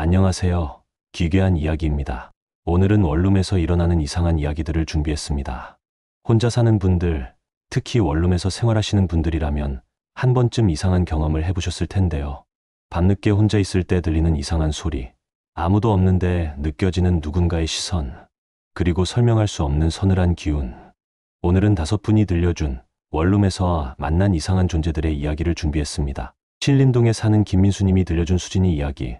안녕하세요. 기괴한 이야기입니다. 오늘은 원룸에서 일어나는 이상한 이야기들을 준비했습니다. 혼자 사는 분들, 특히 원룸에서 생활하시는 분들이라면 한 번쯤 이상한 경험을 해보셨을 텐데요. 밤늦게 혼자 있을 때 들리는 이상한 소리, 아무도 없는데 느껴지는 누군가의 시선, 그리고 설명할 수 없는 서늘한 기운. 오늘은 5분이 들려준 원룸에서 만난 이상한 존재들의 이야기를 준비했습니다. 신림동에 사는 김민수님이 들려준 수진이 이야기,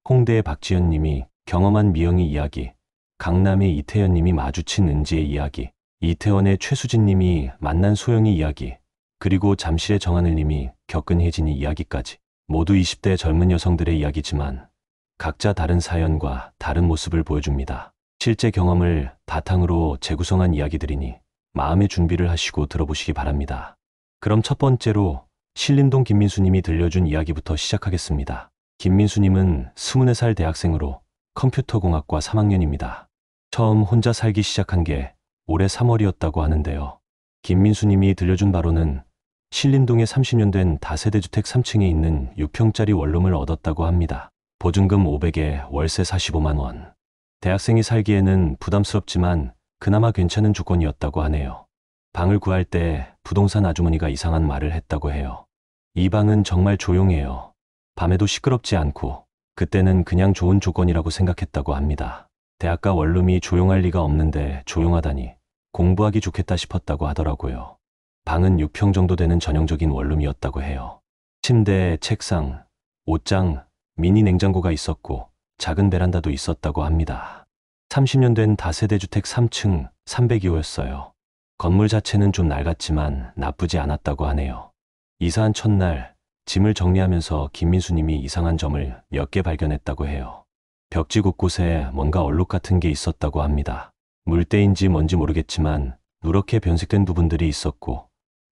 홍대의 박지연님이 경험한 미영이 이야기, 강남의 이태연님이 마주친 은지의 이야기, 이태원의 최수진님이 만난 소영이 이야기, 그리고 잠실의 정하늘님이 겪은 혜진이 이야기까지 모두 20대 젊은 여성들의 이야기지만 각자 다른 사연과 다른 모습을 보여줍니다. 실제 경험을 바탕으로 재구성한 이야기들이니 마음의 준비를 하시고 들어보시기 바랍니다. 그럼 첫 번째로 신림동 김민수님이 들려준 이야기부터 시작하겠습니다. 김민수님은 24살 대학생으로 컴퓨터공학과 3학년입니다. 처음 혼자 살기 시작한 게 올해 3월이었다고 하는데요. 김민수님이 들려준 바로는 신림동에 30년 된 다세대 주택 3층에 있는 6평짜리 원룸을 얻었다고 합니다. 보증금 500에 월세 45만 원. 대학생이 살기에는 부담스럽지만 그나마 괜찮은 조건이었다고 하네요. 방을 구할 때 부동산 아주머니가 이상한 말을 했다고 해요. 이 방은 정말 조용해요. 밤에도 시끄럽지 않고 그때는 그냥 좋은 조건이라고 생각했다고 합니다. 대학가 원룸이 조용할 리가 없는데 조용하다니 공부하기 좋겠다 싶었다고 하더라고요. 방은 6평 정도 되는 전형적인 원룸이었다고 해요. 침대, 책상, 옷장, 미니 냉장고가 있었고 작은 베란다도 있었다고 합니다. 30년 된 다세대 주택 3층 302호였어요. 건물 자체는 좀 낡았지만 나쁘지 않았다고 하네요. 이사한 첫날 짐을 정리하면서 김민수님이 이상한 점을 몇 개 발견했다고 해요. 벽지 곳곳에 뭔가 얼룩 같은 게 있었다고 합니다. 물때인지 뭔지 모르겠지만 누렇게 변색된 부분들이 있었고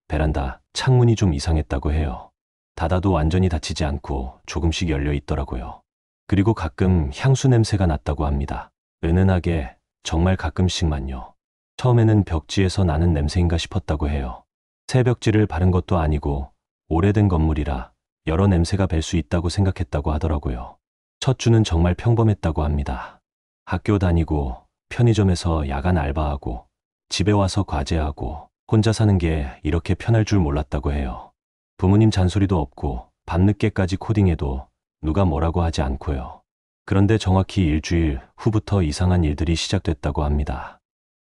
베란다 창문이 좀 이상했다고 해요. 닫아도 완전히 닫히지 않고 조금씩 열려 있더라고요. 그리고 가끔 향수 냄새가 났다고 합니다. 은은하게 정말 가끔씩만요. 처음에는 벽지에서 나는 냄새인가 싶었다고 해요. 새 벽지를 바른 것도 아니고 오래된 건물이라 여러 냄새가 뵐 수 있다고 생각했다고 하더라고요. 첫 주는 정말 평범했다고 합니다. 학교 다니고 편의점에서 야간 알바하고 집에 와서 과제하고 혼자 사는 게 이렇게 편할 줄 몰랐다고 해요. 부모님 잔소리도 없고 밤늦게까지 코딩해도 누가 뭐라고 하지 않고요. 그런데 정확히 일주일 후부터 이상한 일들이 시작됐다고 합니다.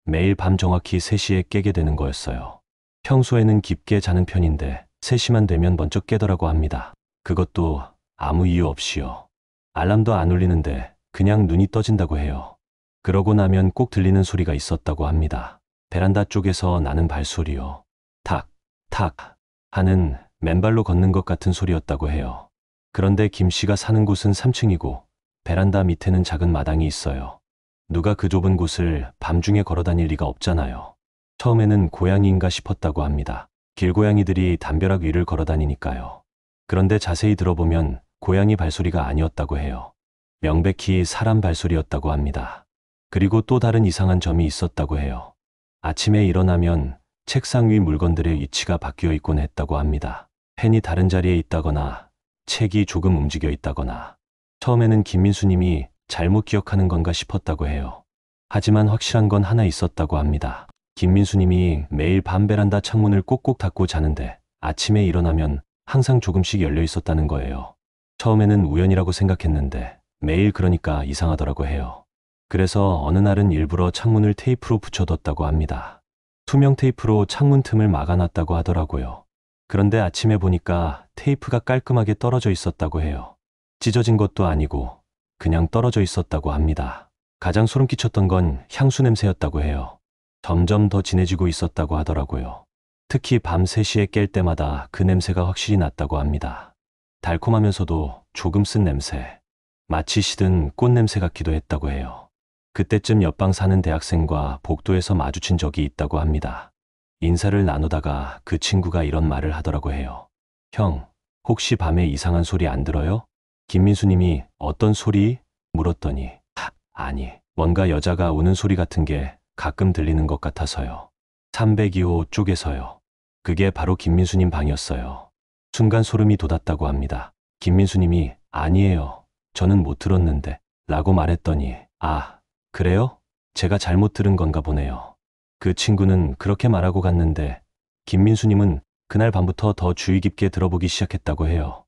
매일 밤 정확히 3시에 깨게 되는 거였어요. 평소에는 깊게 자는 편인데 3시만 되면 번쩍 깨더라고 합니다. 그것도 아무 이유 없이요. 알람도 안 울리는데 그냥 눈이 떠진다고 해요. 그러고 나면 꼭 들리는 소리가 있었다고 합니다. 베란다 쪽에서 나는 발소리요. 탁, 탁 하는 맨발로 걷는 것 같은 소리였다고 해요. 그런데 김 씨가 사는 곳은 3층이고 베란다 밑에는 작은 마당이 있어요. 누가 그 좁은 곳을 밤중에 걸어 다닐 리가 없잖아요. 처음에는 고양이인가 싶었다고 합니다. 길고양이들이 담벼락 위를 걸어 다니니까요. 그런데 자세히 들어보면 고양이 발소리가 아니었다고 해요. 명백히 사람 발소리였다고 합니다. 그리고 또 다른 이상한 점이 있었다고 해요. 아침에 일어나면 책상 위 물건들의 위치가 바뀌어 있곤 했다고 합니다. 펜이 다른 자리에 있다거나 책이 조금 움직여 있다거나. 처음에는 김민수님이 잘못 기억하는 건가 싶었다고 해요. 하지만 확실한 건 하나 있었다고 합니다. 김민수님이 매일 밤 베란다 창문을 꼭꼭 닫고 자는데 아침에 일어나면 항상 조금씩 열려 있었다는 거예요. 처음에는 우연이라고 생각했는데 매일 그러니까 이상하더라고 해요. 그래서 어느 날은 일부러 창문을 테이프로 붙여뒀다고 합니다. 투명 테이프로 창문 틈을 막아놨다고 하더라고요. 그런데 아침에 보니까 테이프가 깔끔하게 떨어져 있었다고 해요. 찢어진 것도 아니고 그냥 떨어져 있었다고 합니다. 가장 소름 끼쳤던 건 향수 냄새였다고 해요. 점점 더 진해지고 있었다고 하더라고요. 특히 밤 3시에 깰 때마다 그 냄새가 확실히 났다고 합니다. 달콤하면서도 조금 쓴 냄새, 마치 시든 꽃 냄새 같기도 했다고 해요. 그때쯤 옆방 사는 대학생과 복도에서 마주친 적이 있다고 합니다. 인사를 나누다가 그 친구가 이런 말을 하더라고 해요. 형, 혹시 밤에 이상한 소리 안 들어요? 김민수님이 어떤 소리? 물었더니 아니, 뭔가 여자가 우는 소리 같은 게 가끔 들리는 것 같아서요. 302호 쪽에서요. 그게 바로 김민수님 방이었어요. 순간 소름이 돋았다고 합니다. 김민수님이 아니에요. 저는 못 들었는데 라고 말했더니 아, 그래요? 제가 잘못 들은 건가 보네요. 그 친구는 그렇게 말하고 갔는데 김민수님은 그날 밤부터 더 주의 깊게 들어보기 시작했다고 해요.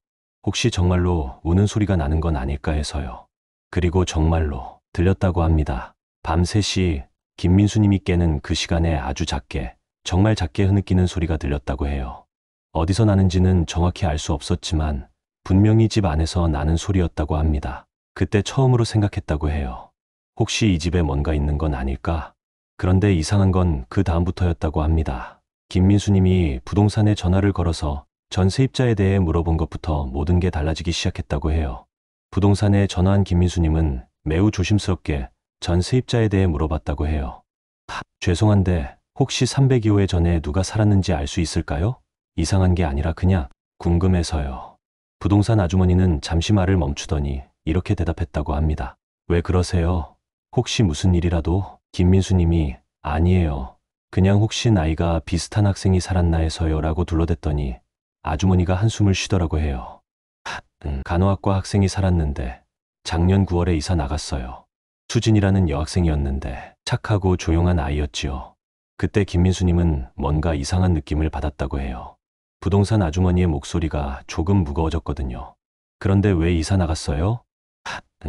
혹시 정말로 우는 소리가 나는 건 아닐까 해서요. 그리고 정말로 들렸다고 합니다. 밤 3시 김민수님이 깨는 그 시간에 아주 작게, 정말 작게 흐느끼는 소리가 들렸다고 해요. 어디서 나는지는 정확히 알 수 없었지만 분명히 집 안에서 나는 소리였다고 합니다. 그때 처음으로 생각했다고 해요. 혹시 이 집에 뭔가 있는 건 아닐까? 그런데 이상한 건 그 다음부터였다고 합니다. 김민수님이 부동산에 전화를 걸어서 전세입자에 대해 물어본 것부터 모든 게 달라지기 시작했다고 해요. 부동산에 전화한 김민수님은 매우 조심스럽게 전세입자에 대해 물어봤다고 해요. 죄송한데 혹시 302호에 전에 누가 살았는지 알 수 있을까요? 이상한 게 아니라 그냥 궁금해서요. 부동산 아주머니는 잠시 말을 멈추더니 이렇게 대답했다고 합니다. 왜 그러세요? 혹시 무슨 일이라도? 김민수님이 아니에요. 그냥 혹시 나이가 비슷한 학생이 살았나 해서요 라고 둘러댔더니 아주머니가 한숨을 쉬더라고 해요. 간호학과 학생이 살았는데 작년 9월에 이사 나갔어요. 수진이라는 여학생이었는데 착하고 조용한 아이였지요. 그때 김민수님은 뭔가 이상한 느낌을 받았다고 해요. 부동산 아주머니의 목소리가 조금 무거워졌거든요. 그런데 왜 이사 나갔어요?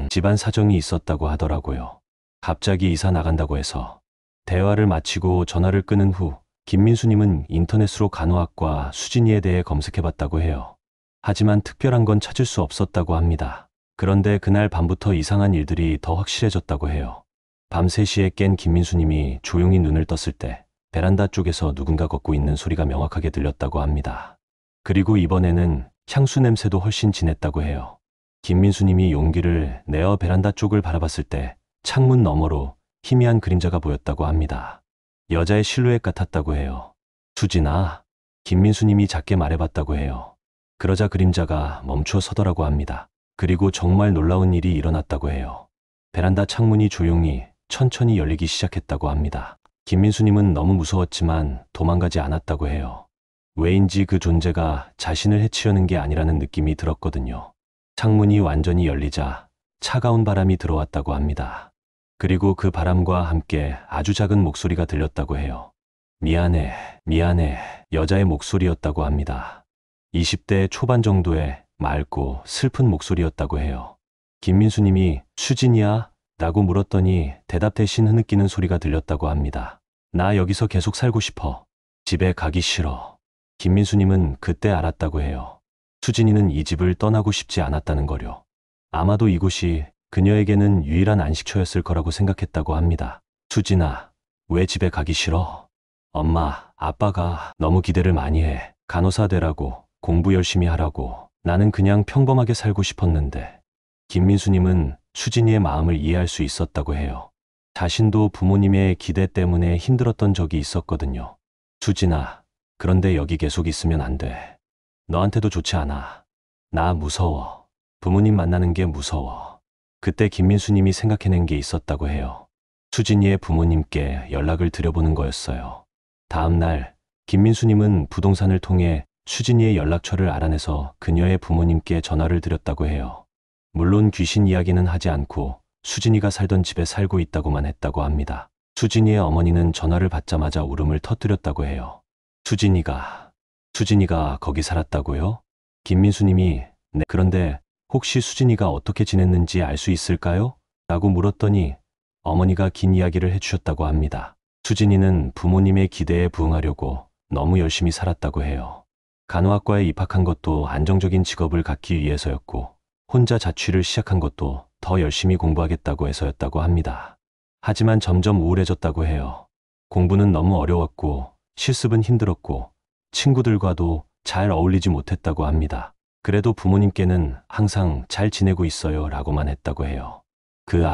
집안 사정이 있었다고 하더라고요. 갑자기 이사 나간다고 해서. 대화를 마치고 전화를 끊은 후 김민수님은 인터넷으로 간호학과 수진이에 대해 검색해봤다고 해요. 하지만 특별한 건 찾을 수 없었다고 합니다. 그런데 그날 밤부터 이상한 일들이 더 확실해졌다고 해요. 밤 3시에 깬 김민수님이 조용히 눈을 떴을 때 베란다 쪽에서 누군가 걷고 있는 소리가 명확하게 들렸다고 합니다. 그리고 이번에는 향수 냄새도 훨씬 진했다고 해요. 김민수님이 용기를 내어 베란다 쪽을 바라봤을 때 창문 너머로 희미한 그림자가 보였다고 합니다. 여자의 실루엣 같았다고 해요. 수진아, 김민수님이 작게 말해봤다고 해요. 그러자 그림자가 멈춰 서더라고 합니다. 그리고 정말 놀라운 일이 일어났다고 해요. 베란다 창문이 조용히 천천히 열리기 시작했다고 합니다. 김민수님은 너무 무서웠지만 도망가지 않았다고 해요. 왜인지 그 존재가 자신을 해치려는 게 아니라는 느낌이 들었거든요. 창문이 완전히 열리자 차가운 바람이 들어왔다고 합니다. 그리고 그 바람과 함께 아주 작은 목소리가 들렸다고 해요. 미안해, 미안해. 여자의 목소리였다고 합니다. 20대 초반 정도의 맑고 슬픈 목소리였다고 해요. 김민수님이 수진이야? 라고 물었더니 대답 대신 흐느끼는 소리가 들렸다고 합니다. 나 여기서 계속 살고 싶어. 집에 가기 싫어. 김민수님은 그때 알았다고 해요. 수진이는 이 집을 떠나고 싶지 않았다는 거요. 아마도 이곳이 그녀에게는 유일한 안식처였을 거라고 생각했다고 합니다. 수진아, 왜 집에 가기 싫어? 엄마, 아빠가 너무 기대를 많이 해. 간호사 되라고, 공부 열심히 하라고. 나는 그냥 평범하게 살고 싶었는데. 김민수님은 수진이의 마음을 이해할 수 있었다고 해요. 자신도 부모님의 기대 때문에 힘들었던 적이 있었거든요. 수진아, 그런데 여기 계속 있으면 안 돼. 너한테도 좋지 않아. 나 무서워. 부모님 만나는 게 무서워. 그때 김민수님이 생각해낸 게 있었다고 해요. 수진이의 부모님께 연락을 드려보는 거였어요. 다음 날 김민수님은 부동산을 통해 수진이의 연락처를 알아내서 그녀의 부모님께 전화를 드렸다고 해요. 물론 귀신 이야기는 하지 않고 수진이가 살던 집에 살고 있다고만 했다고 합니다. 수진이의 어머니는 전화를 받자마자 울음을 터뜨렸다고 해요. 수진이가 거기 살았다고요? 김민수님이 네, 그런데 혹시 수진이가 어떻게 지냈는지 알 수 있을까요? 라고 물었더니 어머니가 긴 이야기를 해주셨다고 합니다. 수진이는 부모님의 기대에 부응하려고 너무 열심히 살았다고 해요. 간호학과에 입학한 것도 안정적인 직업을 갖기 위해서였고 혼자 자취를 시작한 것도 더 열심히 공부하겠다고 해서였다고 합니다. 하지만 점점 우울해졌다고 해요. 공부는 너무 어려웠고 실습은 힘들었고 친구들과도 잘 어울리지 못했다고 합니다. 그래도 부모님께는 항상 잘 지내고 있어요 라고만 했다고 해요. 그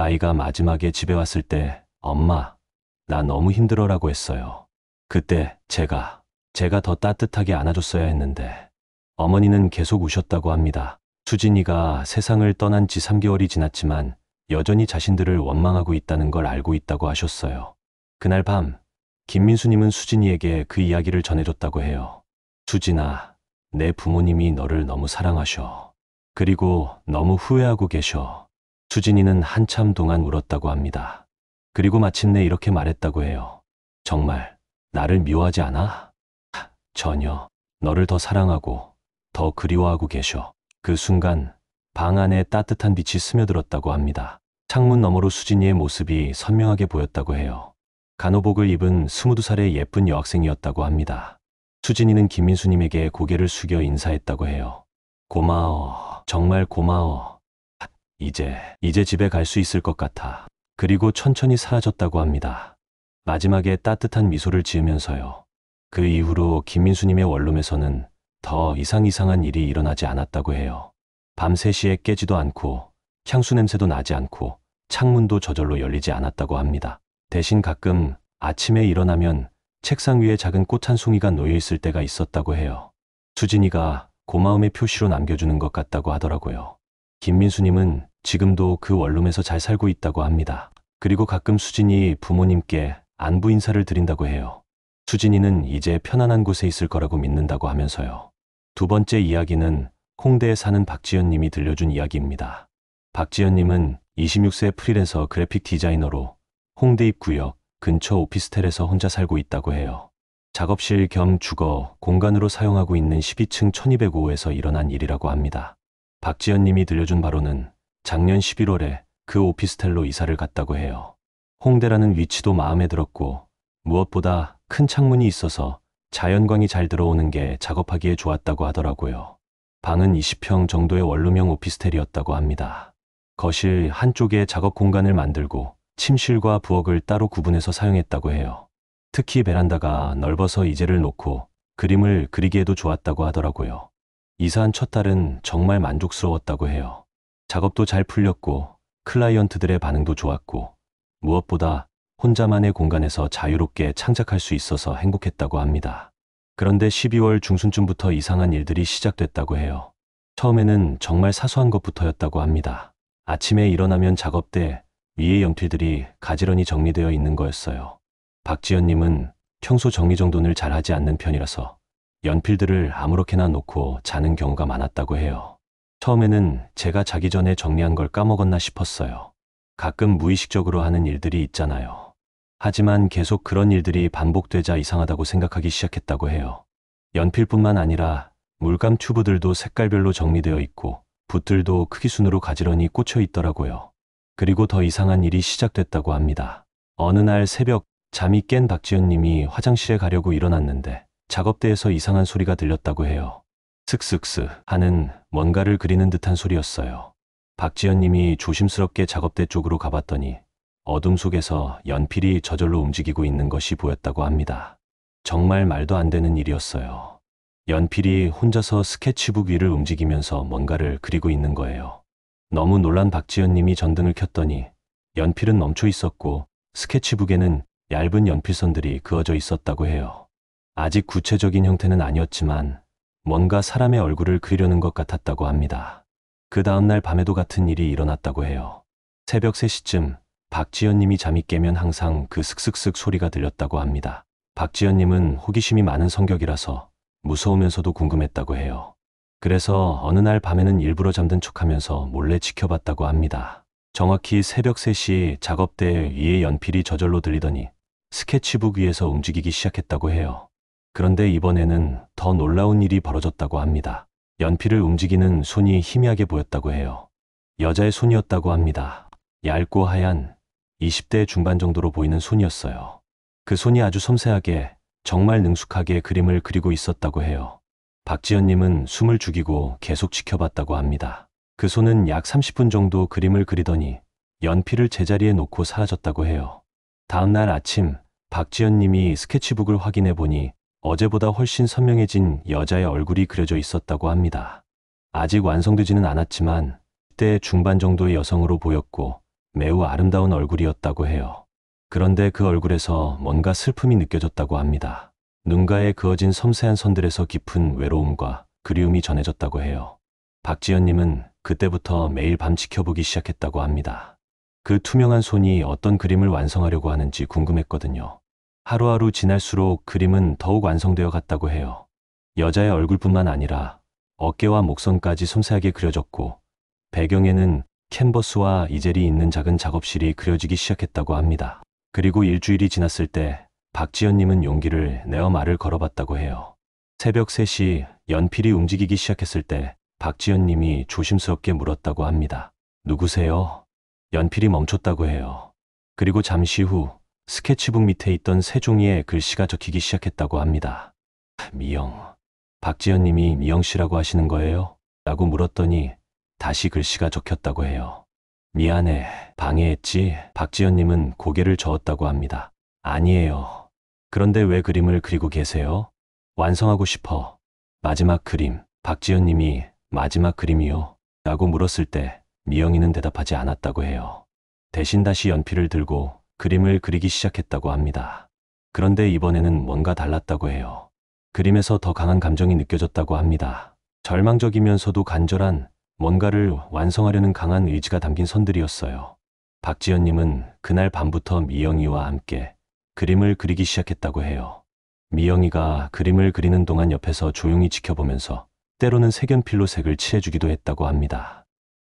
아이가 마지막에 집에 왔을 때 엄마, 나 너무 힘들어 라고 했어요. 그때 제가 더 따뜻하게 안아줬어야 했는데 어머니는 계속 우셨다고 합니다. 수진이가 세상을 떠난 지 3개월이 지났지만 여전히 자신들을 원망하고 있다는 걸 알고 있다고 하셨어요. 그날 밤 김민수님은 수진이에게 그 이야기를 전해줬다고 해요. 수진아, 내 부모님이 너를 너무 사랑하셔. 그리고 너무 후회하고 계셔. 수진이는 한참 동안 울었다고 합니다. 그리고 마침내 이렇게 말했다고 해요. 정말 나를 미워하지 않아? 전혀. 너를 더 사랑하고 더 그리워하고 계셔. 그 순간 방 안에 따뜻한 빛이 스며들었다고 합니다. 창문 너머로 수진이의 모습이 선명하게 보였다고 해요. 간호복을 입은 22살의 예쁜 여학생이었다고 합니다. 수진이는 김민수님에게 고개를 숙여 인사했다고 해요. 고마워. 정말 고마워. 이제 집에 갈 수 있을 것 같아. 그리고 천천히 사라졌다고 합니다. 마지막에 따뜻한 미소를 지으면서요. 그 이후로 김민수님의 원룸에서는 더 이상한 일이 일어나지 않았다고 해요. 밤 3시에 깨지도 않고 향수 냄새도 나지 않고 창문도 저절로 열리지 않았다고 합니다. 대신 가끔 아침에 일어나면 책상 위에 작은 꽃 한 송이가 놓여 있을 때가 있었다고 해요. 수진이가 고마움의 표시로 남겨주는 것 같다고 하더라고요. 김민수님은 지금도 그 원룸에서 잘 살고 있다고 합니다. 그리고 가끔 수진이 부모님께 안부 인사를 드린다고 해요. 수진이는 이제 편안한 곳에 있을 거라고 믿는다고 하면서요. 두 번째 이야기는 홍대에 사는 박지연님이 들려준 이야기입니다. 박지연님은 26세 프리랜서 그래픽 디자이너로 홍대 입구역 근처 오피스텔에서 혼자 살고 있다고 해요. 작업실 겸 주거 공간으로 사용하고 있는 12층 1205호에서 일어난 일이라고 합니다. 박지연님이 들려준 바로는 작년 11월에 그 오피스텔로 이사를 갔다고 해요. 홍대라는 위치도 마음에 들었고 무엇보다 큰 창문이 있어서 자연광이 잘 들어오는 게 작업하기에 좋았다고 하더라고요. 방은 20평 정도의 원룸형 오피스텔이었다고 합니다. 거실 한쪽에 작업 공간을 만들고 침실과 부엌을 따로 구분해서 사용했다고 해요. 특히 베란다가 넓어서 이젤을 놓고 그림을 그리기에도 좋았다고 하더라고요. 이사한 첫 달은 정말 만족스러웠다고 해요. 작업도 잘 풀렸고 클라이언트들의 반응도 좋았고 무엇보다 혼자만의 공간에서 자유롭게 창작할 수 있어서 행복했다고 합니다. 그런데 12월 중순쯤부터 이상한 일들이 시작됐다고 해요. 처음에는 정말 사소한 것부터였다고 합니다. 아침에 일어나면 작업대 위에 연필들이 가지런히 정리되어 있는 거였어요. 박지연님은 평소 정리정돈을 잘하지 않는 편이라서 연필들을 아무렇게나 놓고 자는 경우가 많았다고 해요. 처음에는 제가 자기 전에 정리한 걸 까먹었나 싶었어요. 가끔 무의식적으로 하는 일들이 있잖아요. 하지만 계속 그런 일들이 반복되자 이상하다고 생각하기 시작했다고 해요. 연필뿐만 아니라 물감 튜브들도 색깔별로 정리되어 있고 붓들도 크기 순으로 가지런히 꽂혀 있더라고요. 그리고 더 이상한 일이 시작됐다고 합니다. 어느 날 새벽 잠이 깬 박지연님이 화장실에 가려고 일어났는데 작업대에서 이상한 소리가 들렸다고 해요. 슥슥슥 하는 뭔가를 그리는 듯한 소리였어요. 박지연님이 조심스럽게 작업대 쪽으로 가봤더니 어둠 속에서 연필이 저절로 움직이고 있는 것이 보였다고 합니다. 정말 말도 안 되는 일이었어요. 연필이 혼자서 스케치북 위를 움직이면서 뭔가를 그리고 있는 거예요. 너무 놀란 박지연님이 전등을 켰더니 연필은 멈춰 있었고 스케치북에는 얇은 연필선들이 그어져 있었다고 해요. 아직 구체적인 형태는 아니었지만 뭔가 사람의 얼굴을 그리려는 것 같았다고 합니다. 그 다음날 밤에도 같은 일이 일어났다고 해요. 새벽 3시쯤 박지연님이 잠이 깨면 항상 그 슥슥슥 소리가 들렸다고 합니다. 박지연님은 호기심이 많은 성격이라서 무서우면서도 궁금했다고 해요. 그래서 어느 날 밤에는 일부러 잠든 척하면서 몰래 지켜봤다고 합니다. 정확히 새벽 3시 작업대 위에 연필이 저절로 들리더니 스케치북 위에서 움직이기 시작했다고 해요. 그런데 이번에는 더 놀라운 일이 벌어졌다고 합니다. 연필을 움직이는 손이 희미하게 보였다고 해요. 여자의 손이었다고 합니다. 얇고 하얀 20대 중반 정도로 보이는 손이었어요. 그 손이 아주 섬세하게 정말 능숙하게 그림을 그리고 있었다고 해요. 박지연님은 숨을 죽이고 계속 지켜봤다고 합니다. 그 손은 약 30분 정도 그림을 그리더니 연필을 제자리에 놓고 사라졌다고 해요. 다음 날 아침 박지연님이 스케치북을 확인해 보니 어제보다 훨씬 선명해진 여자의 얼굴이 그려져 있었다고 합니다. 아직 완성되지는 않았지만 10대 중반 정도의 여성으로 보였고 매우 아름다운 얼굴이었다고 해요. 그런데 그 얼굴에서 뭔가 슬픔이 느껴졌다고 합니다. 눈가에 그어진 섬세한 선들에서 깊은 외로움과 그리움이 전해졌다고 해요. 박지연님은 그때부터 매일 밤 지켜보기 시작했다고 합니다. 그 투명한 손이 어떤 그림을 완성하려고 하는지 궁금했거든요. 하루하루 지날수록 그림은 더욱 완성되어 갔다고 해요. 여자의 얼굴뿐만 아니라 어깨와 목선까지 섬세하게 그려졌고 배경에는 캔버스와 이젤이 있는 작은 작업실이 그려지기 시작했다고 합니다. 그리고 일주일이 지났을 때 박지연님은 용기를 내어 말을 걸어봤다고 해요. 새벽 3시 연필이 움직이기 시작했을 때 박지연님이 조심스럽게 물었다고 합니다. 누구세요? 연필이 멈췄다고 해요. 그리고 잠시 후 스케치북 밑에 있던 세 종이에 글씨가 적히기 시작했다고 합니다. 미영. 박지연님이 미영 씨라고 하시는 거예요? 라고 물었더니 다시 글씨가 적혔다고 해요. 미안해, 방해했지? 박지연님은 고개를 저었다고 합니다. 아니에요. 그런데 왜 그림을 그리고 계세요? 완성하고 싶어. 마지막 그림. 박지연님이 마지막 그림이요? 라고 물었을 때 미영이는 대답하지 않았다고 해요. 대신 다시 연필을 들고 그림을 그리기 시작했다고 합니다. 그런데 이번에는 뭔가 달랐다고 해요. 그림에서 더 강한 감정이 느껴졌다고 합니다. 절망적이면서도 간절한 뭔가를 완성하려는 강한 의지가 담긴 선들이었어요. 박지연님은 그날 밤부터 미영이와 함께 그림을 그리기 시작했다고 해요. 미영이가 그림을 그리는 동안 옆에서 조용히 지켜보면서 때로는 색연필로 색을 칠해주기도 했다고 합니다.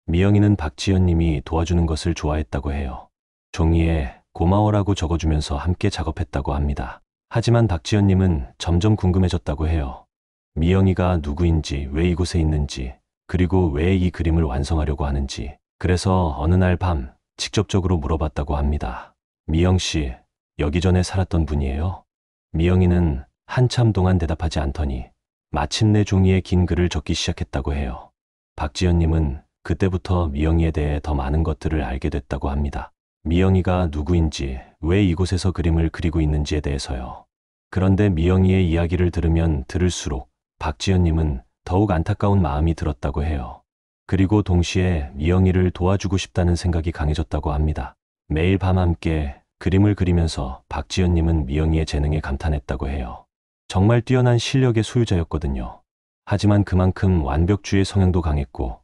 미영이는 박지연님이 도와주는 것을 좋아했다고 해요. 종이에 고마워라고 적어주면서 함께 작업했다고 합니다. 하지만 박지연님은 점점 궁금해졌다고 해요. 미영이가 누구인지, 왜 이곳에 있는지, 그리고 왜 이 그림을 완성하려고 하는지. 그래서 어느 날 밤 직접적으로 물어봤다고 합니다. 미영 씨, 여기 전에 살았던 분이에요? 미영이는 한참 동안 대답하지 않더니 마침내 종이에 긴 글을 적기 시작했다고 해요. 박지연님은 그때부터 미영이에 대해 더 많은 것들을 알게 됐다고 합니다. 미영이가 누구인지, 왜 이곳에서 그림을 그리고 있는지에 대해서요. 그런데 미영이의 이야기를 들으면 들을수록 박지연님은 더욱 안타까운 마음이 들었다고 해요. 그리고 동시에 미영이를 도와주고 싶다는 생각이 강해졌다고 합니다. 매일 밤 함께 그림을 그리면서 박지연님은 미영이의 재능에 감탄했다고 해요. 정말 뛰어난 실력의 소유자였거든요. 하지만 그만큼 완벽주의 성향도 강했고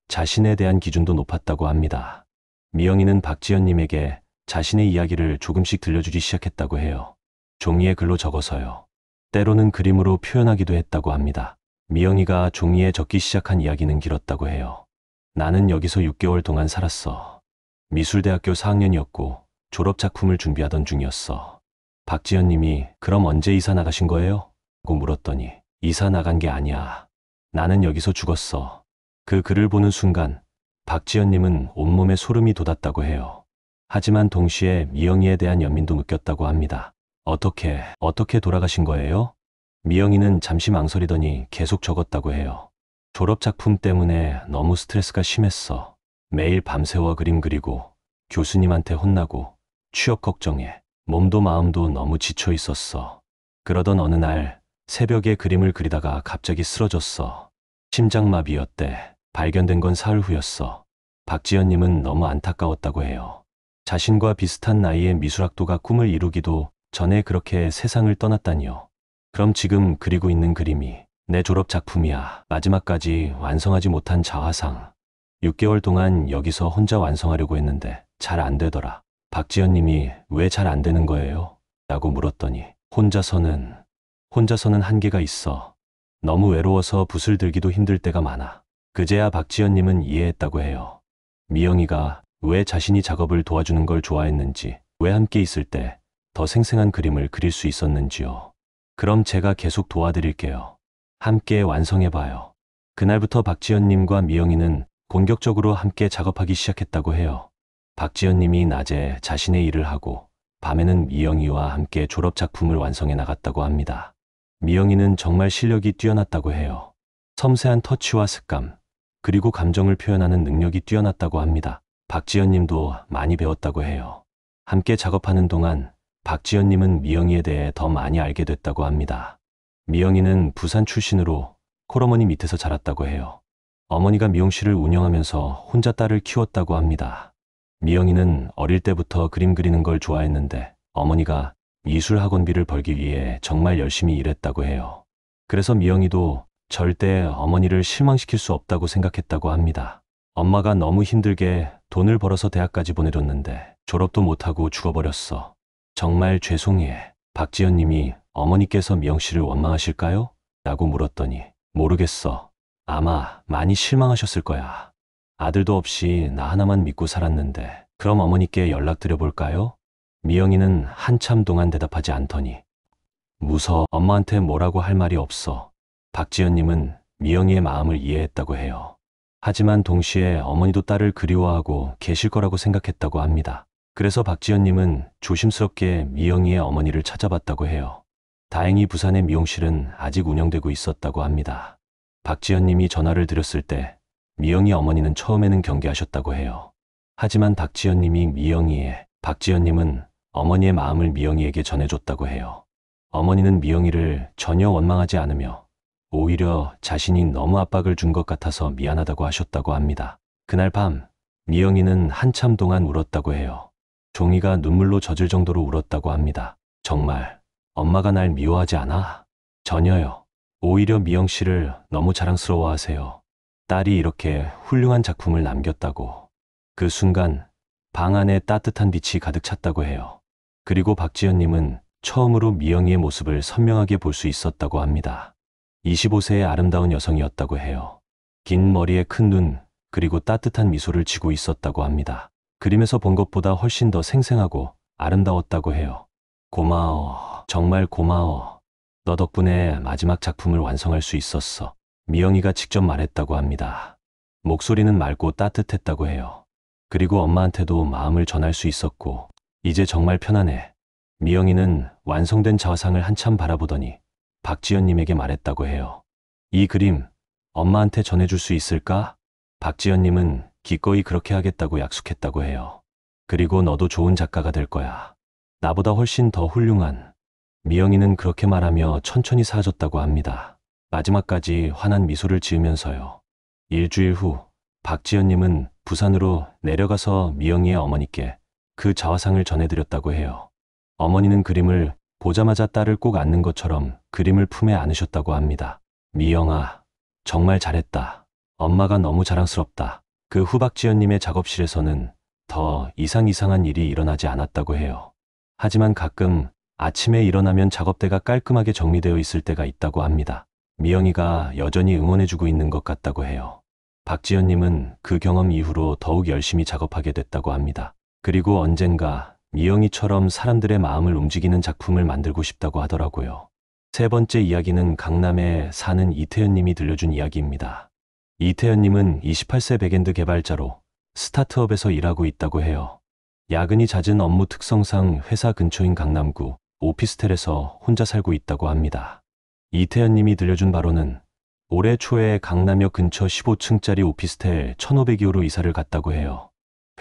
자신에 대한 기준도 높았다고 합니다. 미영이는 박지연님에게 자신의 이야기를 조금씩 들려주기 시작했다고 해요. 종이에 글로 적어서요. 때로는 그림으로 표현하기도 했다고 합니다. 미영이가 종이에 적기 시작한 이야기는 길었다고 해요. 나는 여기서 6개월 동안 살았어. 미술대학교 4학년이었고 졸업작품을 준비하던 중이었어. 박지연님이 그럼 언제 이사 나가신 거예요? 라고 물었더니 이사 나간 게 아니야. 나는 여기서 죽었어. 그 글을 보는 순간 박지연님은 온몸에 소름이 돋았다고 해요. 하지만 동시에 미영이에 대한 연민도 느꼈다고 합니다. 어떻게 돌아가신 거예요? 미영이는 잠시 망설이더니 계속 적었다고 해요. 졸업작품 때문에 너무 스트레스가 심했어. 매일 밤새워 그림 그리고 교수님한테 혼나고 취업 걱정에 몸도 마음도 너무 지쳐 있었어. 그러던 어느 날 새벽에 그림을 그리다가 갑자기 쓰러졌어. 심장마비였대. 발견된 건 사흘 후였어. 박지연님은 너무 안타까웠다고 해요. 자신과 비슷한 나이의 미술학도가 꿈을 이루기도 전에 그렇게 세상을 떠났다니요. 그럼 지금 그리고 있는 그림이 내 졸업작품이야. 마지막까지 완성하지 못한 자화상. 6개월 동안 여기서 혼자 완성하려고 했는데 잘 안 되더라. 박지연님이 왜 잘 안 되는 거예요? 라고 물었더니 혼자서는 한계가 있어. 너무 외로워서 붓을 들기도 힘들 때가 많아. 그제야 박지연님은 이해했다고 해요. 미영이가 왜 자신이 작업을 도와주는 걸 좋아했는지, 왜 함께 있을 때 더 생생한 그림을 그릴 수 있었는지요. 그럼 제가 계속 도와드릴게요. 함께 완성해봐요. 그날부터 박지연님과 미영이는 본격적으로 함께 작업하기 시작했다고 해요. 박지연님이 낮에 자신의 일을 하고 밤에는 미영이와 함께 졸업작품을 완성해 나갔다고 합니다. 미영이는 정말 실력이 뛰어났다고 해요. 섬세한 터치와 색감, 그리고 감정을 표현하는 능력이 뛰어났다고 합니다. 박지연님도 많이 배웠다고 해요. 함께 작업하는 동안 박지연님은 미영이에 대해 더 많이 알게 됐다고 합니다. 미영이는 부산 출신으로 콜어머니 밑에서 자랐다고 해요. 어머니가 미용실을 운영하면서 혼자 딸을 키웠다고 합니다. 미영이는 어릴 때부터 그림 그리는 걸 좋아했는데 어머니가 미술 학원비를 벌기 위해 정말 열심히 일했다고 해요. 그래서 미영이도 절대 어머니를 실망시킬 수 없다고 생각했다고 합니다. 엄마가 너무 힘들게 돈을 벌어서 대학까지 보내줬는데 졸업도 못하고 죽어버렸어. 정말 죄송해. 박지연님이 어머니께서 미영 씨를 원망하실까요? 라고 물었더니 모르겠어. 아마 많이 실망하셨을 거야. 아들도 없이 나 하나만 믿고 살았는데. 그럼 어머니께 연락드려 볼까요? 미영이는 한참 동안 대답하지 않더니 무서워. 엄마한테 뭐라고 할 말이 없어. 박지연님은 미영이의 마음을 이해했다고 해요. 하지만 동시에 어머니도 딸을 그리워하고 계실 거라고 생각했다고 합니다. 그래서 박지연님은 조심스럽게 미영이의 어머니를 찾아봤다고 해요. 다행히 부산의 미용실은 아직 운영되고 있었다고 합니다. 박지연님이 전화를 드렸을 때 미영이 어머니는 처음에는 경계하셨다고 해요. 하지만 박지연님은 어머니의 마음을 미영이에게 전해줬다고 해요. 어머니는 미영이를 전혀 원망하지 않으며 오히려 자신이 너무 압박을 준 것 같아서 미안하다고 하셨다고 합니다. 그날 밤 미영이는 한참 동안 울었다고 해요. 종이가 눈물로 젖을 정도로 울었다고 합니다. 정말 엄마가 날 미워하지 않아? 전혀요. 오히려 미영 씨를 너무 자랑스러워하세요. 딸이 이렇게 훌륭한 작품을 남겼다고. 그 순간 방 안에 따뜻한 빛이 가득 찼다고 해요. 그리고 박지연님은 처음으로 미영이의 모습을 선명하게 볼 수 있었다고 합니다. 25세의 아름다운 여성이었다고 해요. 긴 머리에 큰 눈, 그리고 따뜻한 미소를 지고 있었다고 합니다. 그림에서 본 것보다 훨씬 더 생생하고 아름다웠다고 해요. 고마워. 정말 고마워. 너 덕분에 마지막 작품을 완성할 수 있었어. 미영이가 직접 말했다고 합니다. 목소리는 맑고 따뜻했다고 해요. 그리고 엄마한테도 마음을 전할 수 있었고, 이제 정말 편하네. 미영이는 완성된 자화상을 한참 바라보더니 박지연님에게 말했다고 해요. 이 그림 엄마한테 전해줄 수 있을까? 박지연님은 기꺼이 그렇게 하겠다고 약속했다고 해요. 그리고 너도 좋은 작가가 될 거야. 나보다 훨씬 더 훌륭한. 미영이는 그렇게 말하며 천천히 사라졌다고 합니다. 마지막까지 환한 미소를 지으면서요. 일주일 후 박지연님은 부산으로 내려가서 미영이의 어머니께 그 자화상을 전해드렸다고 해요. 어머니는 그림을 보자마자 딸을 꼭 안는 것처럼 그림을 품에 안으셨다고 합니다. 미영아, 정말 잘했다. 엄마가 너무 자랑스럽다. 그 후 박지연님의 작업실에서는 더 이상한 일이 일어나지 않았다고 해요. 하지만 가끔 아침에 일어나면 작업대가 깔끔하게 정리되어 있을 때가 있다고 합니다. 미영이가 여전히 응원해주고 있는 것 같다고 해요. 박지연님은 그 경험 이후로 더욱 열심히 작업하게 됐다고 합니다. 그리고 언젠가 미영이처럼 사람들의 마음을 움직이는 작품을 만들고 싶다고 하더라고요. 세 번째 이야기는 강남에 사는 이태연님이 들려준 이야기입니다. 이태연님은 28세 백엔드 개발자로 스타트업에서 일하고 있다고 해요. 야근이 잦은 업무 특성상 회사 근처인 강남구 오피스텔에서 혼자 살고 있다고 합니다. 이태연님이 들려준 바로는 올해 초에 강남역 근처 15층짜리 오피스텔 1502호로 이사를 갔다고 해요.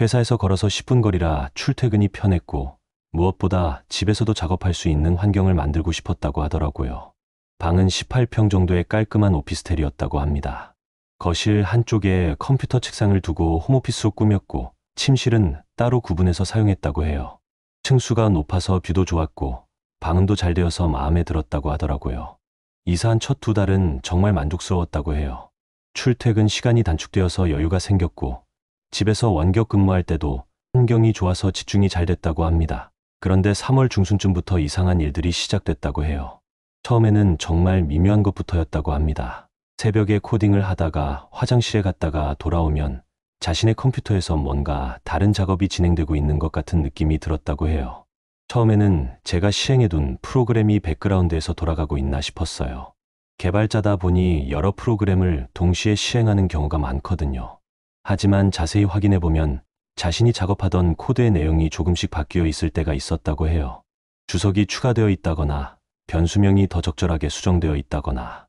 회사에서 걸어서 10분 거리라 출퇴근이 편했고 무엇보다 집에서도 작업할 수 있는 환경을 만들고 싶었다고 하더라고요. 방은 18평 정도의 깔끔한 오피스텔이었다고 합니다. 거실 한쪽에 컴퓨터 책상을 두고 홈오피스로 꾸몄고 침실은 따로 구분해서 사용했다고 해요. 층수가 높아서 뷰도 좋았고 방음도 잘 되어서 마음에 들었다고 하더라고요. 이사한 첫 2달은 정말 만족스러웠다고 해요. 출퇴근 시간이 단축되어서 여유가 생겼고 집에서 원격 근무할 때도 환경이 좋아서 집중이 잘 됐다고 합니다. 그런데 3월 중순쯤부터 이상한 일들이 시작됐다고 해요. 처음에는 정말 미묘한 것부터였다고 합니다. 새벽에 코딩을 하다가 화장실에 갔다가 돌아오면 자신의 컴퓨터에서 뭔가 다른 작업이 진행되고 있는 것 같은 느낌이 들었다고 해요. 처음에는 제가 시행해둔 프로그램이 백그라운드에서 돌아가고 있나 싶었어요. 개발자다 보니 여러 프로그램을 동시에 시행하는 경우가 많거든요. 하지만 자세히 확인해보면 자신이 작업하던 코드의 내용이 조금씩 바뀌어 있을 때가 있었다고 해요. 주석이 추가되어 있다거나 변수명이 더 적절하게 수정되어 있다거나.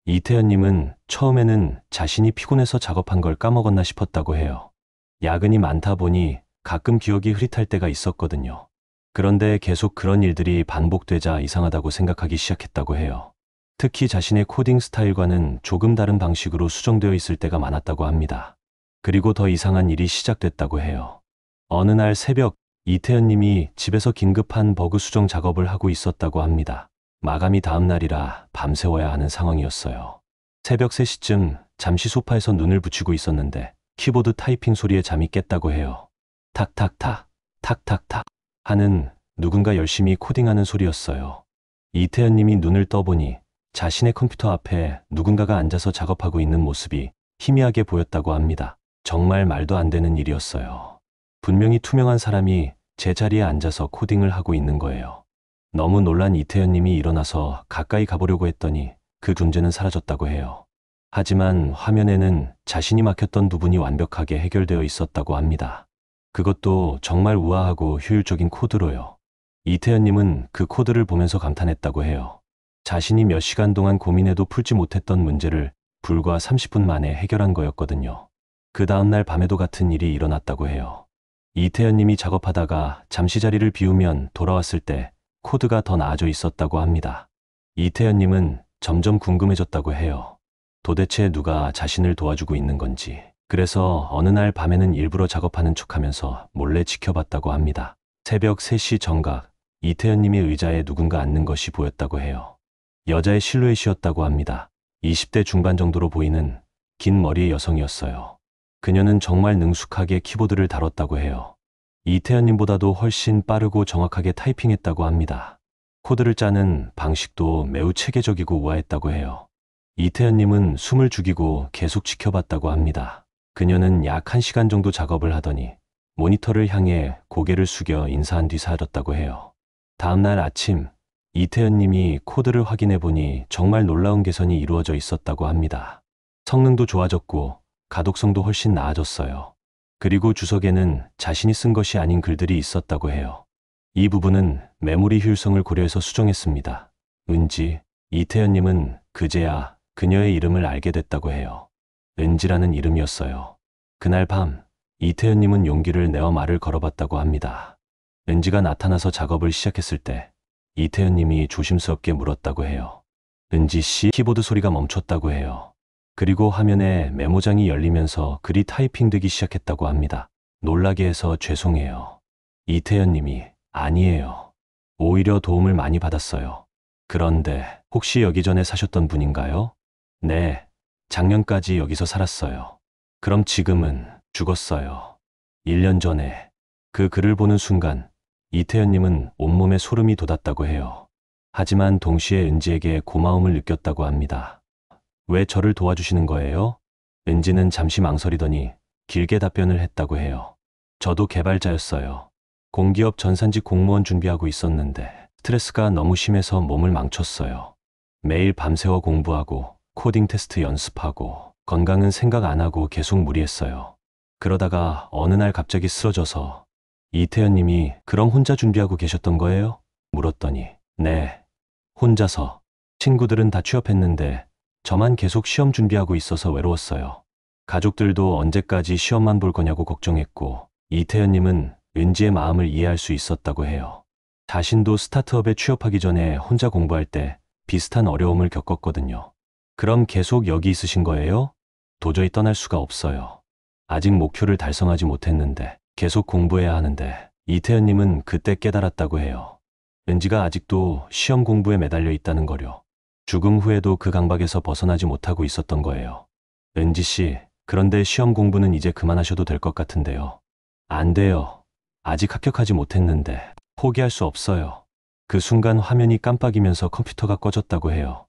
이태연님은 처음에는 자신이 피곤해서 작업한 걸 까먹었나 싶었다고 해요. 야근이 많다 보니 가끔 기억이 흐릿할 때가 있었거든요. 그런데 계속 그런 일들이 반복되자 이상하다고 생각하기 시작했다고 해요. 특히 자신의 코딩 스타일과는 조금 다른 방식으로 수정되어 있을 때가 많았다고 합니다. 그리고 더 이상한 일이 시작됐다고 해요. 어느 날 새벽 이태연님이 집에서 긴급한 버그 수정 작업을 하고 있었다고 합니다. 마감이 다음 날이라 밤새워야 하는 상황이었어요. 새벽 3시쯤 잠시 소파에서 눈을 붙이고 있었는데 키보드 타이핑 소리에 잠이 깼다고 해요. 탁탁탁, 탁탁탁 하는 누군가 열심히 코딩하는 소리였어요. 이태연님이 눈을 떠보니 자신의 컴퓨터 앞에 누군가가 앉아서 작업하고 있는 모습이 희미하게 보였다고 합니다. 정말 말도 안 되는 일이었어요. 분명히 투명한 사람이 제 자리에 앉아서 코딩을 하고 있는 거예요. 너무 놀란 이태현 님이 일어나서 가까이 가보려고 했더니 그 존재는 사라졌다고 해요. 하지만 화면에는 자신이 막혔던 부분이 완벽하게 해결되어 있었다고 합니다. 그것도 정말 우아하고 효율적인 코드로요. 이태현 님은 그 코드를 보면서 감탄했다고 해요. 자신이 몇 시간 동안 고민해도 풀지 못했던 문제를 불과 30분 만에 해결한 거였거든요. 그 다음날 밤에도 같은 일이 일어났다고 해요. 이태현 님이 작업하다가 잠시 자리를 비우면 돌아왔을 때 코드가 더 나아져 있었다고 합니다. 이태현 님은 점점 궁금해졌다고 해요. 도대체 누가 자신을 도와주고 있는 건지. 그래서 어느 날 밤에는 일부러 작업하는 척하면서 몰래 지켜봤다고 합니다. 새벽 3시 정각, 이태현 님의 의자에 누군가 앉는 것이 보였다고 해요. 여자의 실루엣이었다고 합니다. 20대 중반 정도로 보이는 긴 머리의 여성이었어요. 그녀는 정말 능숙하게 키보드를 다뤘다고 해요. 이태현 님보다도 훨씬 빠르고 정확하게 타이핑했다고 합니다. 코드를 짜는 방식도 매우 체계적이고 우아했다고 해요. 이태현 님은 숨을 죽이고 계속 지켜봤다고 합니다. 그녀는 약 1시간 정도 작업을 하더니 모니터를 향해 고개를 숙여 인사한 뒤 사라졌다고 해요. 다음날 아침, 이태현 님이 코드를 확인해 보니 정말 놀라운 개선이 이루어져 있었다고 합니다. 성능도 좋아졌고 가독성도 훨씬 나아졌어요. 그리고 주석에는 자신이 쓴 것이 아닌 글들이 있었다고 해요. 이 부분은 메모리 효율성을 고려해서 수정했습니다. 은지, 이태현 님은 그제야 그녀의 이름을 알게 됐다고 해요. 은지라는 이름이었어요. 그날 밤, 이태현 님은 용기를 내어 말을 걸어봤다고 합니다. 은지가 나타나서 작업을 시작했을 때 이태현 님이 조심스럽게 물었다고 해요. 은지 씨, 키보드 소리가 멈췄다고 해요. 그리고 화면에 메모장이 열리면서 글이 타이핑되기 시작했다고 합니다. 놀라게 해서 죄송해요. 이태현 님이 아니에요. 오히려 도움을 많이 받았어요. 그런데 혹시 여기 전에 사셨던 분인가요? 네, 작년까지 여기서 살았어요. 그럼 지금은 죽었어요. 1년 전에. 그 글을 보는 순간 이태현 님은 온몸에 소름이 돋았다고 해요. 하지만 동시에 은지에게 고마움을 느꼈다고 합니다. 왜 저를 도와주시는 거예요? 은지는 잠시 망설이더니 길게 답변을 했다고 해요. 저도 개발자였어요. 공기업 전산직 공무원 준비하고 있었는데 스트레스가 너무 심해서 몸을 망쳤어요. 매일 밤새워 공부하고 코딩 테스트 연습하고 건강은 생각 안 하고 계속 무리했어요. 그러다가 어느 날 갑자기 쓰러져서 이태현 님이 그럼 혼자 준비하고 계셨던 거예요? 물었더니 네, 혼자서. 친구들은 다 취업했는데 저만 계속 시험 준비하고 있어서 외로웠어요. 가족들도 언제까지 시험만 볼 거냐고 걱정했고 이태현 님은 은지의 마음을 이해할 수 있었다고 해요. 자신도 스타트업에 취업하기 전에 혼자 공부할 때 비슷한 어려움을 겪었거든요. 그럼 계속 여기 있으신 거예요? 도저히 떠날 수가 없어요. 아직 목표를 달성하지 못했는데 계속 공부해야 하는데 이태현 님은 그때 깨달았다고 해요. 은지가 아직도 시험 공부에 매달려 있다는 거요. 죽음 후에도 그 강박에서 벗어나지 못하고 있었던 거예요. 은지 씨, 그런데 시험 공부는 이제 그만하셔도 될 것 같은데요. 안 돼요. 아직 합격하지 못했는데 포기할 수 없어요. 그 순간 화면이 깜빡이면서 컴퓨터가 꺼졌다고 해요.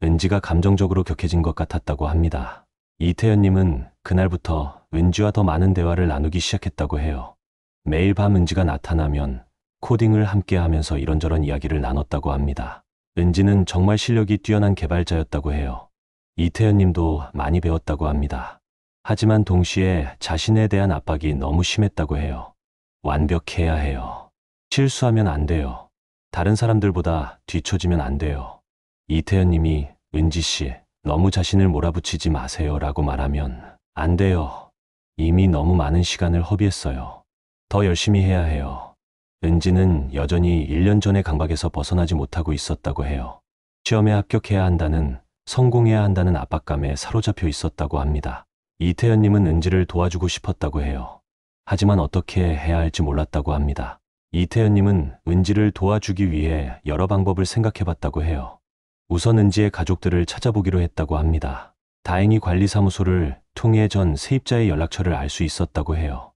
은지가 감정적으로 격해진 것 같았다고 합니다. 이태현 님은 그날부터 은지와 더 많은 대화를 나누기 시작했다고 해요. 매일 밤 은지가 나타나면 코딩을 함께 하면서 이런저런 이야기를 나눴다고 합니다. 은지는 정말 실력이 뛰어난 개발자였다고 해요. 이태현 님도 많이 배웠다고 합니다. 하지만 동시에 자신에 대한 압박이 너무 심했다고 해요. 완벽해야 해요. 실수하면 안 돼요. 다른 사람들보다 뒤처지면 안 돼요. 이태현 님이 은지 씨, 너무 자신을 몰아붙이지 마세요 라고 말하면 안 돼요. 이미 너무 많은 시간을 허비했어요. 더 열심히 해야 해요. 은지는 여전히 1년 전의 강박에서 벗어나지 못하고 있었다고 해요. 시험에 합격해야 한다는, 성공해야 한다는 압박감에 사로잡혀 있었다고 합니다. 이태현 님은 은지를 도와주고 싶었다고 해요. 하지만 어떻게 해야 할지 몰랐다고 합니다. 이태현 님은 은지를 도와주기 위해 여러 방법을 생각해봤다고 해요. 우선 은지의 가족들을 찾아보기로 했다고 합니다. 다행히 관리사무소를 통해 전 세입자의 연락처를 알 수 있었다고 해요.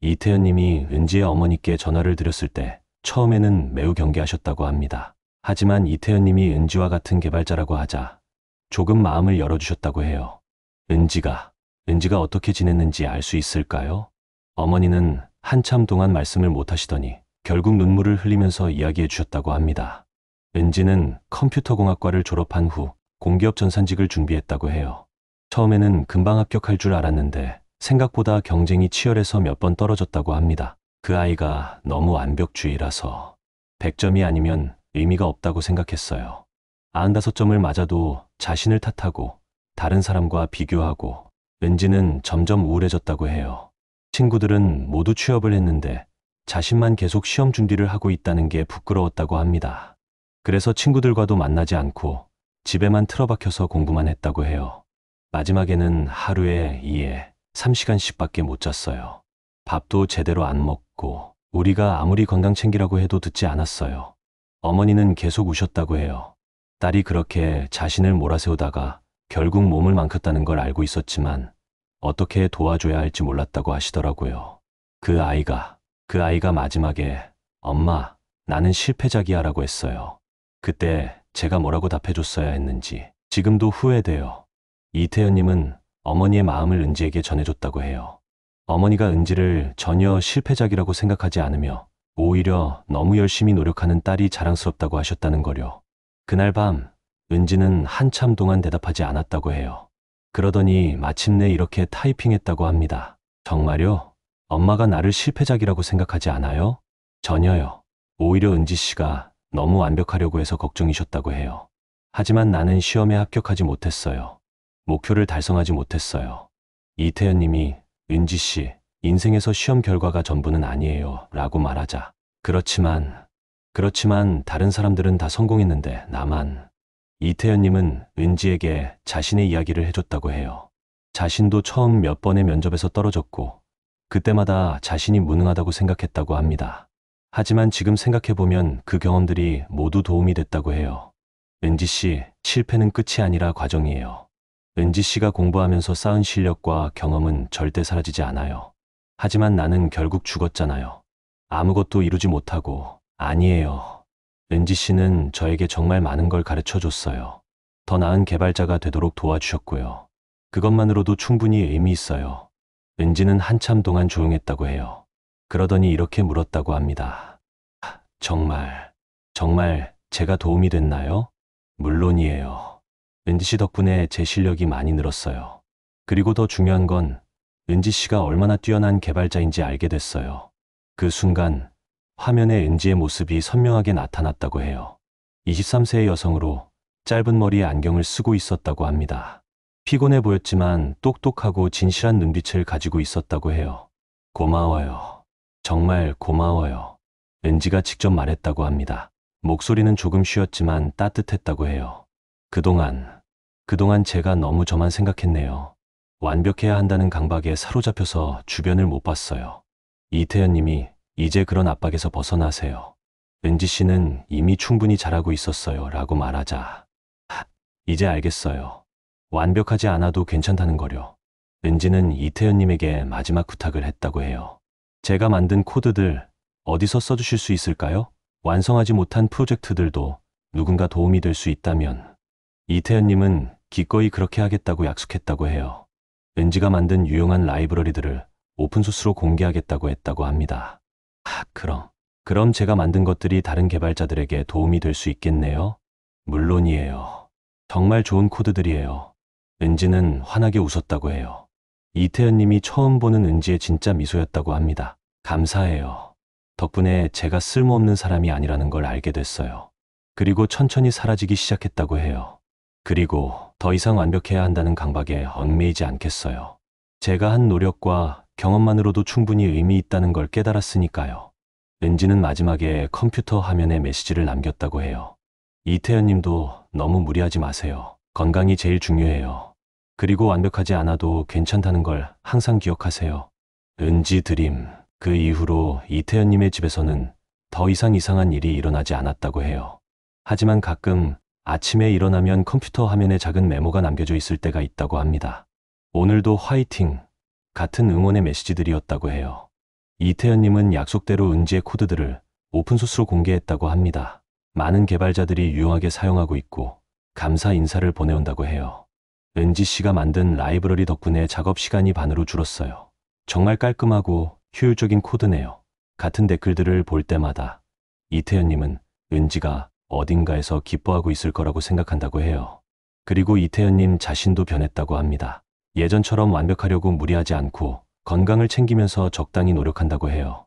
이태현 님이 은지의 어머니께 전화를 드렸을 때 처음에는 매우 경계하셨다고 합니다. 하지만 이태현님이 은지와 같은 개발자라고 하자 조금 마음을 열어주셨다고 해요. 은지가 어떻게 지냈는지 알 수 있을까요? 어머니는 한참 동안 말씀을 못 하시더니 결국 눈물을 흘리면서 이야기해 주셨다고 합니다. 은지는 컴퓨터공학과를 졸업한 후 공기업 전산직을 준비했다고 해요. 처음에는 금방 합격할 줄 알았는데 생각보다 경쟁이 치열해서 몇 번 떨어졌다고 합니다. 그 아이가 너무 완벽주의라서 100점이 아니면 의미가 없다고 생각했어요. 95점을 맞아도 자신을 탓하고 다른 사람과 비교하고 은지는 점점 우울해졌다고 해요. 친구들은 모두 취업을 했는데 자신만 계속 시험 준비를 하고 있다는 게 부끄러웠다고 합니다. 그래서 친구들과도 만나지 않고 집에만 틀어박혀서 공부만 했다고 해요. 마지막에는 하루에 2에 3시간씩밖에 못 잤어요. 밥도 제대로 안 먹고 우리가 아무리 건강 챙기라고 해도 듣지 않았어요. 어머니는 계속 우셨다고 해요. 딸이 그렇게 자신을 몰아세우다가 결국 몸을 망쳤다는 걸 알고 있었지만 어떻게 도와줘야 할지 몰랐다고 하시더라고요. 그 아이가 마지막에 엄마, 나는 실패작이야 라고 했어요. 그때 제가 뭐라고 답해줬어야 했는지 지금도 후회돼요. 이태현님은 어머니의 마음을 은지에게 전해줬다고 해요. 어머니가 은지를 전혀 실패작이라고 생각하지 않으며 오히려 너무 열심히 노력하는 딸이 자랑스럽다고 하셨다는 거요. 그날 밤 은지는 한참 동안 대답하지 않았다고 해요. 그러더니 마침내 이렇게 타이핑했다고 합니다. 정말요? 엄마가 나를 실패작이라고 생각하지 않아요? 전혀요. 오히려 은지 씨가 너무 완벽하려고 해서 걱정이셨다고 해요. 하지만 나는 시험에 합격하지 못했어요. 목표를 달성하지 못했어요. 이태현 님이 은지 씨, 인생에서 시험 결과가 전부는 아니에요 라고 말하자 그렇지만 다른 사람들은 다 성공했는데 나만. 이태현 님은 은지에게 자신의 이야기를 해줬다고 해요. 자신도 처음 몇 번의 면접에서 떨어졌고 그때마다 자신이 무능하다고 생각했다고 합니다. 하지만 지금 생각해보면 그 경험들이 모두 도움이 됐다고 해요. 은지 씨, 실패는 끝이 아니라 과정이에요. 은지 씨가 공부하면서 쌓은 실력과 경험은 절대 사라지지 않아요. 하지만 나는 결국 죽었잖아요. 아무것도 이루지 못하고. 아니에요. 은지 씨는 저에게 정말 많은 걸 가르쳐 줬어요. 더 나은 개발자가 되도록 도와주셨고요. 그것만으로도 충분히 의미 있어요. 은지는 한참 동안 조용했다고 해요. 그러더니 이렇게 물었다고 합니다. 정말 제가 도움이 됐나요? 물론이에요. 은지 씨 덕분에 제 실력이 많이 늘었어요. 그리고 더 중요한 건 은지 씨가 얼마나 뛰어난 개발자인지 알게 됐어요. 그 순간 화면에 은지의 모습이 선명하게 나타났다고 해요. 23세의 여성으로 짧은 머리에 안경을 쓰고 있었다고 합니다. 피곤해 보였지만 똑똑하고 진실한 눈빛을 가지고 있었다고 해요. 고마워요. 정말 고마워요. 은지가 직접 말했다고 합니다. 목소리는 조금 쉬었지만 따뜻했다고 해요. 그동안 제가 너무 저만 생각했네요. 완벽해야 한다는 강박에 사로잡혀서 주변을 못 봤어요. 이태현 님이 이제 그런 압박에서 벗어나세요. 은지 씨는 이미 충분히 잘하고 있었어요 라고 말하자 이제 알겠어요. 완벽하지 않아도 괜찮다는 거려. 은지는 이태현 님에게 마지막 부탁을 했다고 해요. 제가 만든 코드들 어디서 써주실 수 있을까요? 완성하지 못한 프로젝트들도 누군가 도움이 될 수 있다면. 이태현 님은 기꺼이 그렇게 하겠다고 약속했다고 해요. 은지가 만든 유용한 라이브러리들을 오픈소스로 공개하겠다고 했다고 합니다. 그럼 제가 만든 것들이 다른 개발자들에게 도움이 될 수 있겠네요? 물론이에요. 정말 좋은 코드들이에요. 은지는 환하게 웃었다고 해요. 이태현 님이 처음 보는 은지의 진짜 미소였다고 합니다. 감사해요. 덕분에 제가 쓸모없는 사람이 아니라는 걸 알게 됐어요. 그리고 천천히 사라지기 시작했다고 해요. 그리고 더 이상 완벽해야 한다는 강박에 얽매이지 않겠어요. 제가 한 노력과 경험만으로도 충분히 의미 있다는 걸 깨달았으니까요. 은지는 마지막에 컴퓨터 화면에 메시지를 남겼다고 해요. 이태현 님도 너무 무리하지 마세요. 건강이 제일 중요해요. 그리고 완벽하지 않아도 괜찮다는 걸 항상 기억하세요. 은지 드림. 그 이후로 이태현 님의 집에서는 더 이상 이상한 일이 일어나지 않았다고 해요. 하지만 가끔 아침에 일어나면 컴퓨터 화면에 작은 메모가 남겨져 있을 때가 있다고 합니다. 오늘도 화이팅! 같은 응원의 메시지들이었다고 해요. 이태현 님은 약속대로 은지의 코드들을 오픈소스로 공개했다고 합니다. 많은 개발자들이 유용하게 사용하고 있고 감사 인사를 보내온다고 해요. 은지 씨가 만든 라이브러리 덕분에 작업 시간이 반으로 줄었어요. 정말 깔끔하고 효율적인 코드네요. 같은 댓글들을 볼 때마다 이태현님은 은지가 어딘가에서 기뻐하고 있을 거라고 생각한다고 해요. 그리고 이태현님 자신도 변했다고 합니다. 예전처럼 완벽하려고 무리하지 않고 건강을 챙기면서 적당히 노력한다고 해요.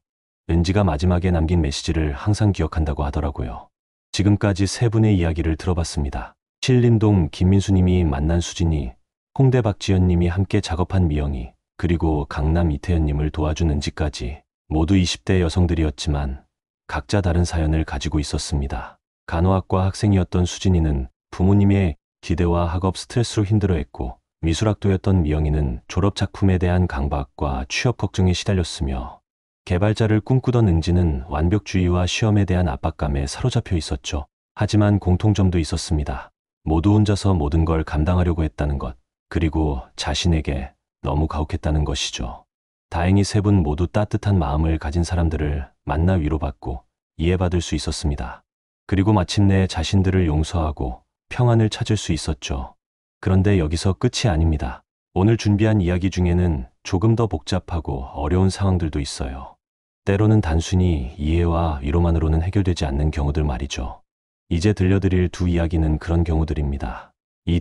은지가 마지막에 남긴 메시지를 항상 기억한다고 하더라고요. 지금까지 세 분의 이야기를 들어봤습니다. 신림동 김민수님이 만난 수진이, 홍대 박지연님이 함께 작업한 미영이, 그리고 강남 이태현님을 도와준 은지까지 모두 20대 여성들이었지만 각자 다른 사연을 가지고 있었습니다. 간호학과 학생이었던 수진이는 부모님의 기대와 학업 스트레스로 힘들어했고, 미술학도였던 미영이는 졸업작품에 대한 강박과 취업 걱정에 시달렸으며, 개발자를 꿈꾸던 은지는 완벽주의와 시험에 대한 압박감에 사로잡혀 있었죠. 하지만 공통점도 있었습니다. 모두 혼자서 모든 걸 감당하려고 했다는 것, 그리고 자신에게 너무 가혹했다는 것이죠. 다행히 세 분 모두 따뜻한 마음을 가진 사람들을 만나 위로받고 이해받을 수 있었습니다. 그리고 마침내 자신들을 용서하고 평안을 찾을 수 있었죠. 그런데 여기서 끝이 아닙니다. 오늘 준비한 이야기 중에는 조금 더 복잡하고 어려운 상황들도 있어요. 때로는 단순히 이해와 위로만으로는 해결되지 않는 경우들 말이죠. 이제 들려드릴 두 이야기는 그런 경우들입니다.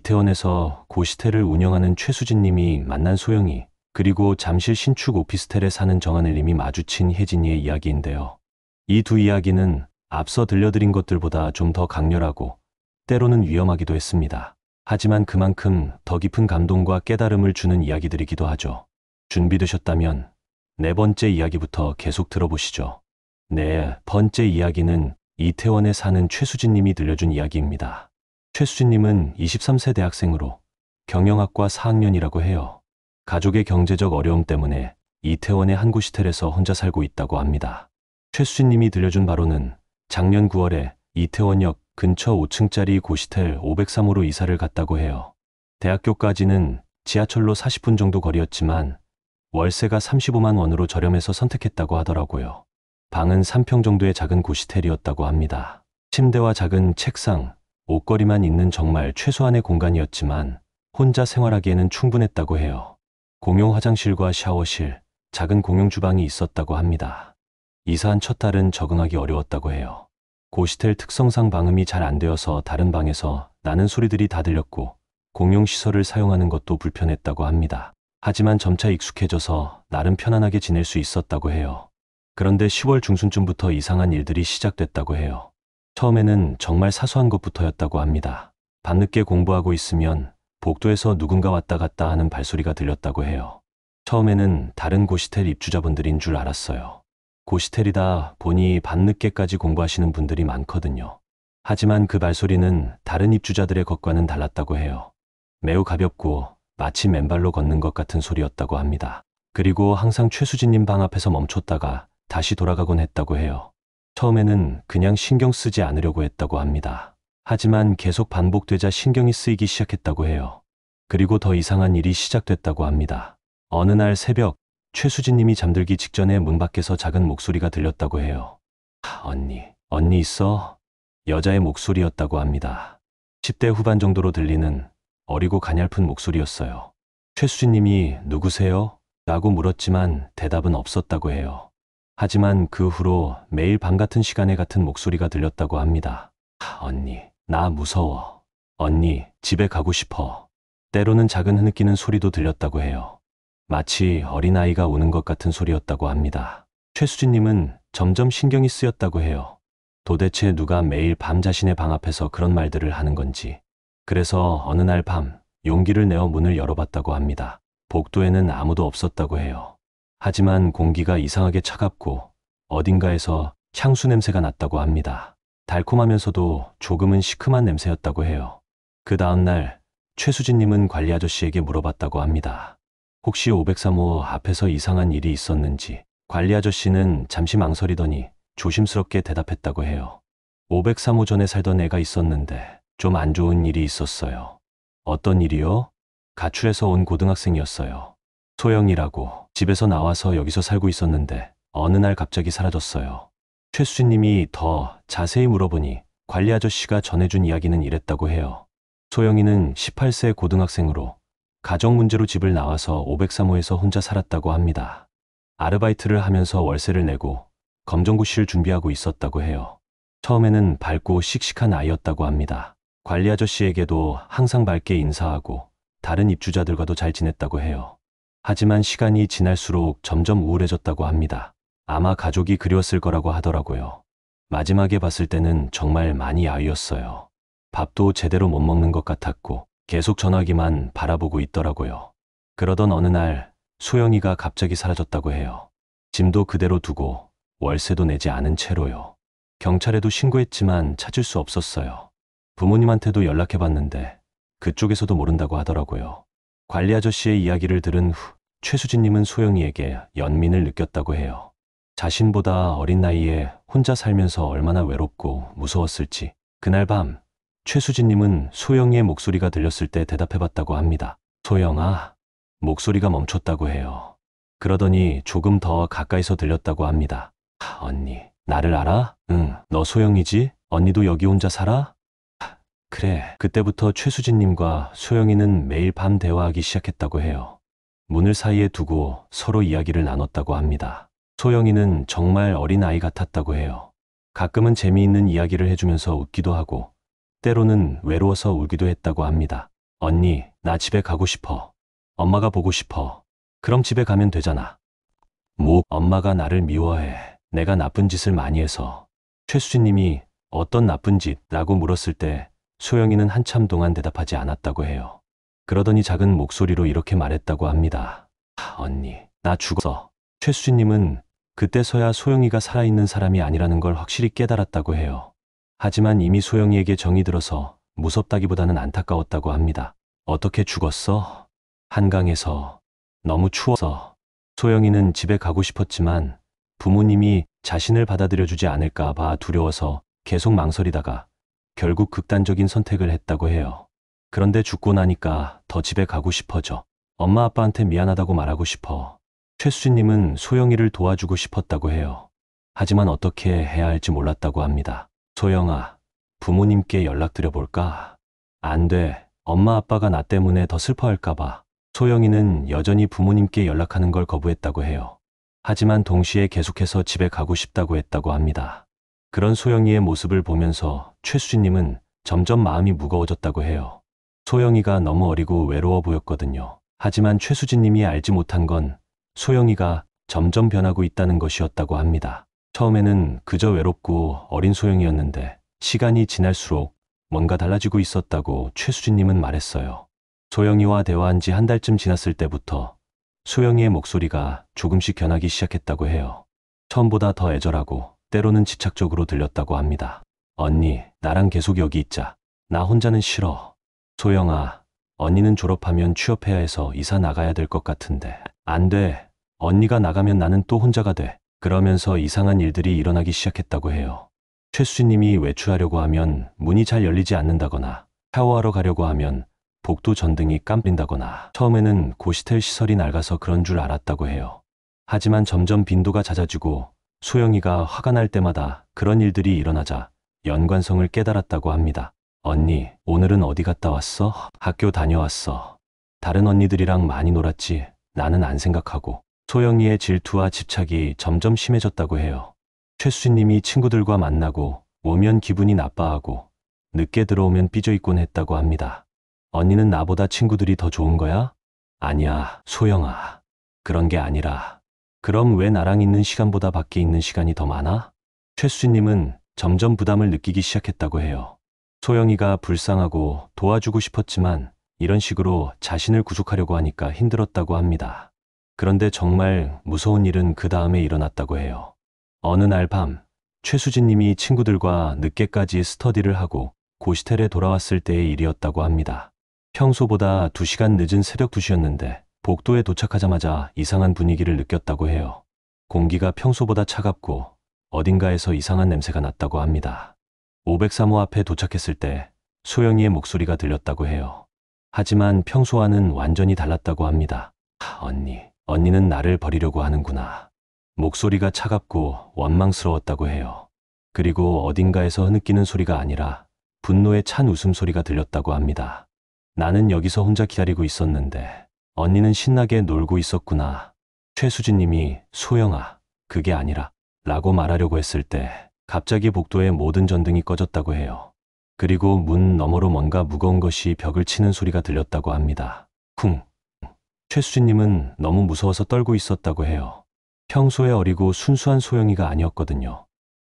이태원에서 고시텔을 운영하는 최수진 님이 만난 소영이, 그리고 잠실 신축 오피스텔에 사는 정하늘 님이 마주친 혜진이의 이야기인데요. 이 두 이야기는 앞서 들려드린 것들보다 좀 더 강렬하고 때로는 위험하기도 했습니다. 하지만 그만큼 더 깊은 감동과 깨달음을 주는 이야기들이기도 하죠. 준비되셨다면 네 번째 이야기부터 계속 들어보시죠. 네 번째 이야기는 이태원에 사는 최수진 님이 들려준 이야기입니다. 최수진 님은 23세 대학생으로 경영학과 4학년이라고 해요. 가족의 경제적 어려움 때문에 이태원의 한 고시텔에서 혼자 살고 있다고 합니다. 최수진 님이 들려준 바로는 작년 9월에 이태원역 근처 5층짜리 고시텔 503호로 이사를 갔다고 해요. 대학교까지는 지하철로 40분 정도 거리였지만 월세가 35만 원으로 저렴해서 선택했다고 하더라고요. 방은 3평 정도의 작은 고시텔이었다고 합니다. 침대와 작은 책상, 옷걸이만 있는 정말 최소한의 공간이었지만 혼자 생활하기에는 충분했다고 해요. 공용 화장실과 샤워실, 작은 공용 주방이 있었다고 합니다. 이사한 첫 달은 적응하기 어려웠다고 해요. 고시텔 특성상 방음이 잘 안 되어서 다른 방에서 나는 소리들이 다 들렸고 공용 시설을 사용하는 것도 불편했다고 합니다. 하지만 점차 익숙해져서 나름 편안하게 지낼 수 있었다고 해요. 그런데 10월 중순쯤부터 이상한 일들이 시작됐다고 해요. 처음에는 정말 사소한 것부터였다고 합니다. 밤늦게 공부하고 있으면 복도에서 누군가 왔다 갔다 하는 발소리가 들렸다고 해요. 처음에는 다른 고시텔 입주자분들인 줄 알았어요. 고시텔이다 보니 밤늦게까지 공부하시는 분들이 많거든요. 하지만 그 발소리는 다른 입주자들의 것과는 달랐다고 해요. 매우 가볍고 마치 맨발로 걷는 것 같은 소리였다고 합니다. 그리고 항상 최수진님 방 앞에서 멈췄다가 다시 돌아가곤 했다고 해요. 처음에는 그냥 신경 쓰지 않으려고 했다고 합니다. 하지만 계속 반복되자 신경이 쓰이기 시작했다고 해요. 그리고 더 이상한 일이 시작됐다고 합니다. 어느 날 새벽, 최수진님이 잠들기 직전에 문 밖에서 작은 목소리가 들렸다고 해요. 언니 있어? 여자의 목소리였다고 합니다. 10대 후반 정도로 들리는 어리고 가냘픈 목소리였어요. 최수진님이 누구세요? 라고 물었지만 대답은 없었다고 해요. 하지만 그 후로 매일 밤 같은 시간에 같은 목소리가 들렸다고 합니다. 언니, 나 무서워. 언니, 집에 가고 싶어. 때로는 작은 흐느끼는 소리도 들렸다고 해요. 마치 어린아이가 우는 것 같은 소리였다고 합니다. 최수진님은 점점 신경이 쓰였다고 해요. 도대체 누가 매일 밤 자신의 방 앞에서 그런 말들을 하는 건지. 그래서 어느 날 밤 용기를 내어 문을 열어봤다고 합니다. 복도에는 아무도 없었다고 해요. 하지만 공기가 이상하게 차갑고 어딘가에서 향수 냄새가 났다고 합니다. 달콤하면서도 조금은 시큼한 냄새였다고 해요. 그 다음날 최수진님은 관리 아저씨에게 물어봤다고 합니다. 혹시 503호 앞에서 이상한 일이 있었는지. 관리 아저씨는 잠시 망설이더니 조심스럽게 대답했다고 해요. 503호 전에 살던 애가 있었는데 좀 안 좋은 일이 있었어요. 어떤 일이요? 가출해서 온 고등학생이었어요. 소영이라고. 집에서 나와서 여기서 살고 있었는데 어느 날 갑자기 사라졌어요. 최수진님이 더 자세히 물어보니 관리 아저씨가 전해준 이야기는 이랬다고 해요. 소영이는 18세 고등학생으로 가정 문제로 집을 나와서 503호에서 혼자 살았다고 합니다. 아르바이트를 하면서 월세를 내고 검정고시를 준비하고 있었다고 해요. 처음에는 밝고 씩씩한 아이였다고 합니다. 관리 아저씨에게도 항상 밝게 인사하고 다른 입주자들과도 잘 지냈다고 해요. 하지만 시간이 지날수록 점점 우울해졌다고 합니다. 아마 가족이 그리웠을 거라고 하더라고요. 마지막에 봤을 때는 정말 많이 야위었어요. 밥도 제대로 못 먹는 것 같았고 계속 전화기만 바라보고 있더라고요. 그러던 어느 날 소영이가 갑자기 사라졌다고 해요. 짐도 그대로 두고 월세도 내지 않은 채로요. 경찰에도 신고했지만 찾을 수 없었어요. 부모님한테도 연락해봤는데 그쪽에서도 모른다고 하더라고요. 관리 아저씨의 이야기를 들은 후 최수진님은 소영이에게 연민을 느꼈다고 해요. 자신보다 어린 나이에 혼자 살면서 얼마나 외롭고 무서웠을지. 그날 밤 최수진님은 소영이의 목소리가 들렸을 때 대답해봤다고 합니다. 소영아. 목소리가 멈췄다고 해요. 그러더니 조금 더 가까이서 들렸다고 합니다. 언니, 나를 알아? 응, 너 소영이지? 언니도 여기 혼자 살아? 그래. 그때부터 최수진님과 소영이는 매일 밤 대화하기 시작했다고 해요. 문을 사이에 두고 서로 이야기를 나눴다고 합니다. 소영이는 정말 어린 아이 같았다고 해요. 가끔은 재미있는 이야기를 해주면서 웃기도 하고 때로는 외로워서 울기도 했다고 합니다. 언니, 나 집에 가고 싶어. 엄마가 보고 싶어. 그럼 집에 가면 되잖아. 뭐, 엄마가 나를 미워해. 내가 나쁜 짓을 많이 해서. 최수진님이 어떤 나쁜 짓라고 물었을 때 소영이는 한참 동안 대답하지 않았다고 해요. 그러더니 작은 목소리로 이렇게 말했다고 합니다. 언니, 나 죽었어. 최수진님은 그때서야 소영이가 살아있는 사람이 아니라는 걸 확실히 깨달았다고 해요. 하지만 이미 소영이에게 정이 들어서 무섭다기보다는 안타까웠다고 합니다. 어떻게 죽었어? 한강에서. 너무 추워서. 소영이는 집에 가고 싶었지만 부모님이 자신을 받아들여주지 않을까 봐 두려워서 계속 망설이다가 결국 극단적인 선택을 했다고 해요. 그런데 죽고 나니까 더 집에 가고 싶어져. 엄마 아빠한테 미안하다고 말하고 싶어. 최수진님은 소영이를 도와주고 싶었다고 해요. 하지만 어떻게 해야 할지 몰랐다고 합니다. 소영아, 부모님께 연락드려볼까? 안 돼. 엄마 아빠가 나 때문에 더 슬퍼할까 봐. 소영이는 여전히 부모님께 연락하는 걸 거부했다고 해요. 하지만 동시에 계속해서 집에 가고 싶다고 했다고 합니다. 그런 소영이의 모습을 보면서 최수진님은 점점 마음이 무거워졌다고 해요. 소영이가 너무 어리고 외로워 보였거든요. 하지만 최수진님이 알지 못한 건 소영이가 점점 변하고 있다는 것이었다고 합니다. 처음에는 그저 외롭고 어린 소영이었는데 시간이 지날수록 뭔가 달라지고 있었다고 최수진님은 말했어요. 소영이와 대화한 지 한 달쯤 지났을 때부터 소영이의 목소리가 조금씩 변하기 시작했다고 해요. 처음보다 더 애절하고 때로는 집착적으로 들렸다고 합니다. 언니, 나랑 계속 여기 있자. 나 혼자는 싫어. 소영아, 언니는 졸업하면 취업해야 해서 이사 나가야 될 것 같은데. 안 돼. 언니가 나가면 나는 또 혼자가 돼. 그러면서 이상한 일들이 일어나기 시작했다고 해요. 최수진님이 외출하려고 하면 문이 잘 열리지 않는다거나 샤워하러 가려고 하면 복도 전등이 깜빡인다거나 처음에는 고시텔 시설이 낡아서 그런 줄 알았다고 해요. 하지만 점점 빈도가 잦아지고 소영이가 화가 날 때마다 그런 일들이 일어나자 연관성을 깨달았다고 합니다. 언니, 오늘은 어디 갔다 왔어? 학교 다녀왔어. 다른 언니들이랑 많이 놀았지. 나는 안 생각하고. 소영이의 질투와 집착이 점점 심해졌다고 해요. 최수진님이 친구들과 만나고 오면 기분이 나빠하고 늦게 들어오면 삐져있곤 했다고 합니다. 언니는 나보다 친구들이 더 좋은 거야? 아니야, 소영아. 그런 게 아니라. 그럼 왜 나랑 있는 시간보다 밖에 있는 시간이 더 많아? 최수진님은 점점 부담을 느끼기 시작했다고 해요. 소영이가 불쌍하고 도와주고 싶었지만 이런 식으로 자신을 구속하려고 하니까 힘들었다고 합니다. 그런데 정말 무서운 일은 그 다음에 일어났다고 해요. 어느 날 밤, 최수진님이 친구들과 늦게까지 스터디를 하고 고시텔에 돌아왔을 때의 일이었다고 합니다. 평소보다 2시간 늦은 새벽 2시였는데 복도에 도착하자마자 이상한 분위기를 느꼈다고 해요. 공기가 평소보다 차갑고 어딘가에서 이상한 냄새가 났다고 합니다. 503호 앞에 도착했을 때 소영이의 목소리가 들렸다고 해요. 하지만 평소와는 완전히 달랐다고 합니다. 언니는 나를 버리려고 하는구나. 목소리가 차갑고 원망스러웠다고 해요. 그리고 어딘가에서 흐느끼는 소리가 아니라 분노에 찬 웃음소리가 들렸다고 합니다. 나는 여기서 혼자 기다리고 있었는데 언니는 신나게 놀고 있었구나. 최수진님이 소영아, 그게 아니라 라고 말하려고 했을 때 갑자기 복도의 모든 전등이 꺼졌다고 해요. 그리고 문 너머로 뭔가 무거운 것이 벽을 치는 소리가 들렸다고 합니다. 쿵. 최수진님은 너무 무서워서 떨고 있었다고 해요. 평소에 어리고 순수한 소영이가 아니었거든요.